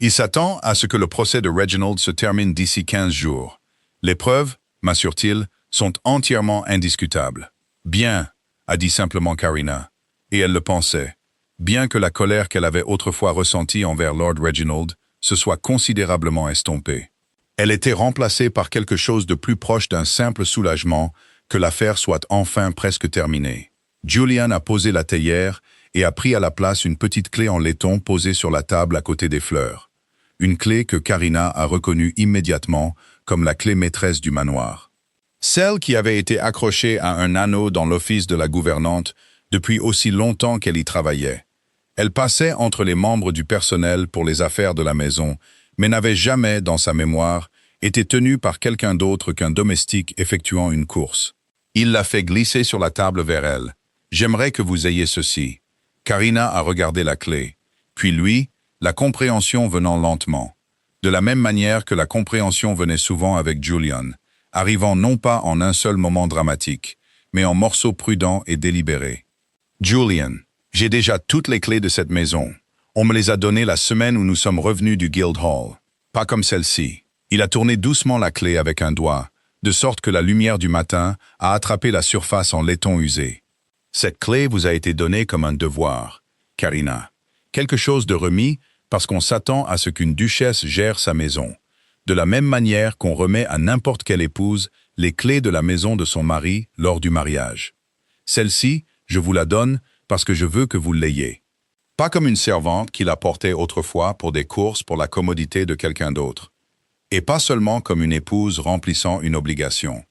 Il s'attend à ce que le procès de Reginald se termine d'ici 15 jours. Les preuves, m'assure-t-il, sont entièrement indiscutables. »« Bien, » a dit simplement Karina, et elle le pensait, bien que la colère qu'elle avait autrefois ressentie envers Lord Reginald se soit considérablement estompée. Elle était remplacée par quelque chose de plus proche d'un simple soulagement que l'affaire soit enfin presque terminée. Julian a posé la théière et a pris à la place une petite clé en laiton posée sur la table à côté des fleurs. Une clé que Karina a reconnue immédiatement comme la clé maîtresse du manoir. Celle qui avait été accrochée à un anneau dans l'office de la gouvernante depuis aussi longtemps qu'elle y travaillait. Elle passait entre les membres du personnel pour les affaires de la maison, mais n'avait jamais, dans sa mémoire, été tenu par quelqu'un d'autre qu'un domestique effectuant une course. Il l'a fait glisser sur la table vers elle. « J'aimerais que vous ayez ceci. » Karina a regardé la clé. Puis lui, la compréhension venant lentement. De la même manière que la compréhension venait souvent avec Julian, arrivant non pas en un seul moment dramatique, mais en morceaux prudents et délibérés. « Julian, j'ai déjà toutes les clés de cette maison. On me les a données la semaine où nous sommes revenus du Guildhall. Pas comme celle-ci. » Il a tourné doucement la clé avec un doigt, de sorte que la lumière du matin a attrapé la surface en laiton usé. Cette clé vous a été donnée comme un devoir, Karina. Quelque chose de remis parce qu'on s'attend à ce qu'une duchesse gère sa maison, de la même manière qu'on remet à n'importe quelle épouse les clés de la maison de son mari lors du mariage. Celle-ci, je vous la donne parce que je veux que vous l'ayez. Pas comme une servante qui la portait autrefois pour des courses pour la commodité de quelqu'un d'autre. Et pas seulement comme une épouse remplissant une obligation,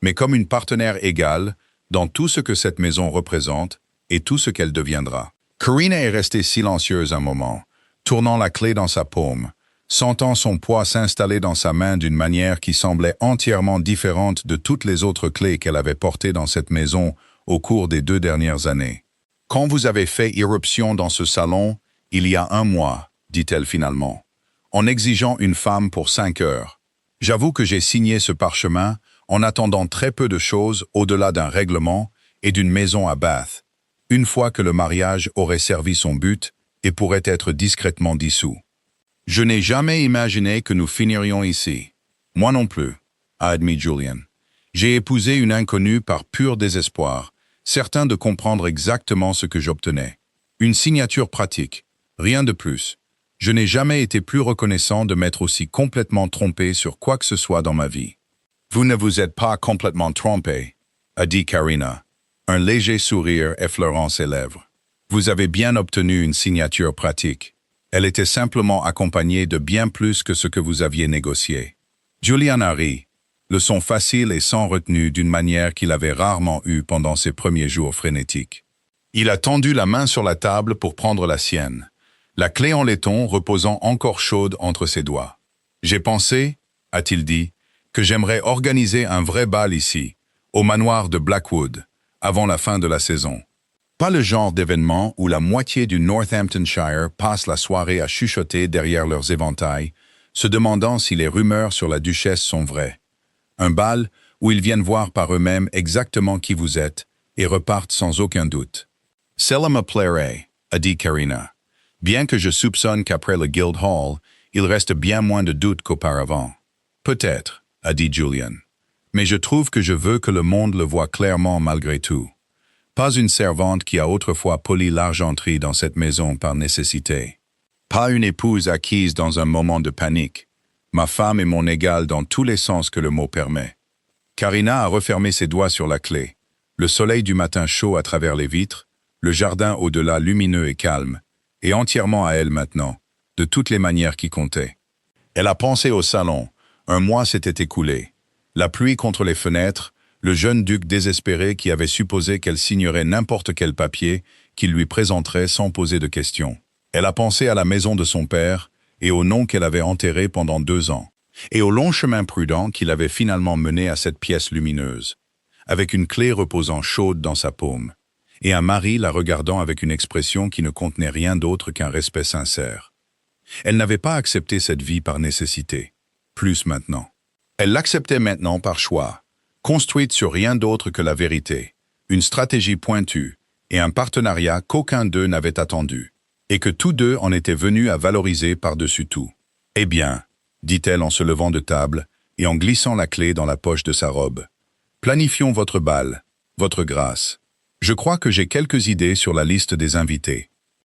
mais comme une partenaire égale dans tout ce que cette maison représente et tout ce qu'elle deviendra. Karina est restée silencieuse un moment, tournant la clé dans sa paume, sentant son poids s'installer dans sa main d'une manière qui semblait entièrement différente de toutes les autres clés qu'elle avait portées dans cette maison au cours des 2 dernières années. « Quand vous avez fait irruption dans ce salon, il y a 1 mois, dit-elle finalement, en exigeant une femme pour 5 heures. J'avoue que j'ai signé ce parchemin en attendant très peu de choses au-delà d'un règlement et d'une maison à Bath, une fois que le mariage aurait servi son but et pourrait être discrètement dissous. Je n'ai jamais imaginé que nous finirions ici. Moi non plus, a admis Julian. J'ai épousé une inconnue par pur désespoir, certain de comprendre exactement ce que j'obtenais. Une signature pratique, rien de plus. Je n'ai jamais été plus reconnaissant de m'être aussi complètement trompé sur quoi que ce soit dans ma vie. Vous ne vous êtes pas complètement trompé, a dit Karina, un léger sourire effleurant ses lèvres. Vous avez bien obtenu une signature pratique. Elle était simplement accompagnée de bien plus que ce que vous aviez négocié. Julian a ri, le son facile et sans retenue d'une manière qu'il avait rarement eue pendant ses premiers jours frénétiques. Il a tendu la main sur la table pour prendre la sienne, la clé en laiton reposant encore chaude entre ses doigts. « J'ai pensé, a-t-il dit, que j'aimerais organiser un vrai bal ici, au manoir de Blackwood, avant la fin de la saison. Pas le genre d'événement où la moitié du Northamptonshire passe la soirée à chuchoter derrière leurs éventails, se demandant si les rumeurs sur la duchesse sont vraies. Un bal où ils viennent voir par eux-mêmes exactement qui vous êtes et repartent sans aucun doute. « Cela me plairait, a dit Karina. Bien que je soupçonne qu'après le Guildhall, il reste bien moins de doutes qu'auparavant. Peut-être, a dit Julian. Mais je trouve que je veux que le monde le voie clairement malgré tout. Pas une servante qui a autrefois poli l'argenterie dans cette maison par nécessité. Pas une épouse acquise dans un moment de panique. Ma femme est mon égale dans tous les sens que le mot permet. Karina a refermé ses doigts sur la clé. Le soleil du matin chaud à travers les vitres, le jardin au-delà lumineux et calme, et entièrement à elle maintenant, de toutes les manières qui comptaient. Elle a pensé au salon. 1 mois s'était écoulé. La pluie contre les fenêtres, le jeune duc désespéré qui avait supposé qu'elle signerait n'importe quel papier qu'il lui présenterait sans poser de questions. Elle a pensé à la maison de son père et au nom qu'elle avait enterré pendant 2 ans, et au long chemin prudent qu'il avait finalement mené à cette pièce lumineuse, avec une clé reposant chaude dans sa paume, et un mari la regardant avec une expression qui ne contenait rien d'autre qu'un respect sincère. Elle n'avait pas accepté cette vie par nécessité, plus maintenant. Elle l'acceptait maintenant par choix, construite sur rien d'autre que la vérité, une stratégie pointue et un partenariat qu'aucun d'eux n'avait attendu, et que tous deux en étaient venus à valoriser par-dessus tout. « Eh bien, dit-elle en se levant de table et en glissant la clé dans la poche de sa robe, planifions votre bal, votre grâce. Je crois que j'ai quelques idées sur la liste des invités.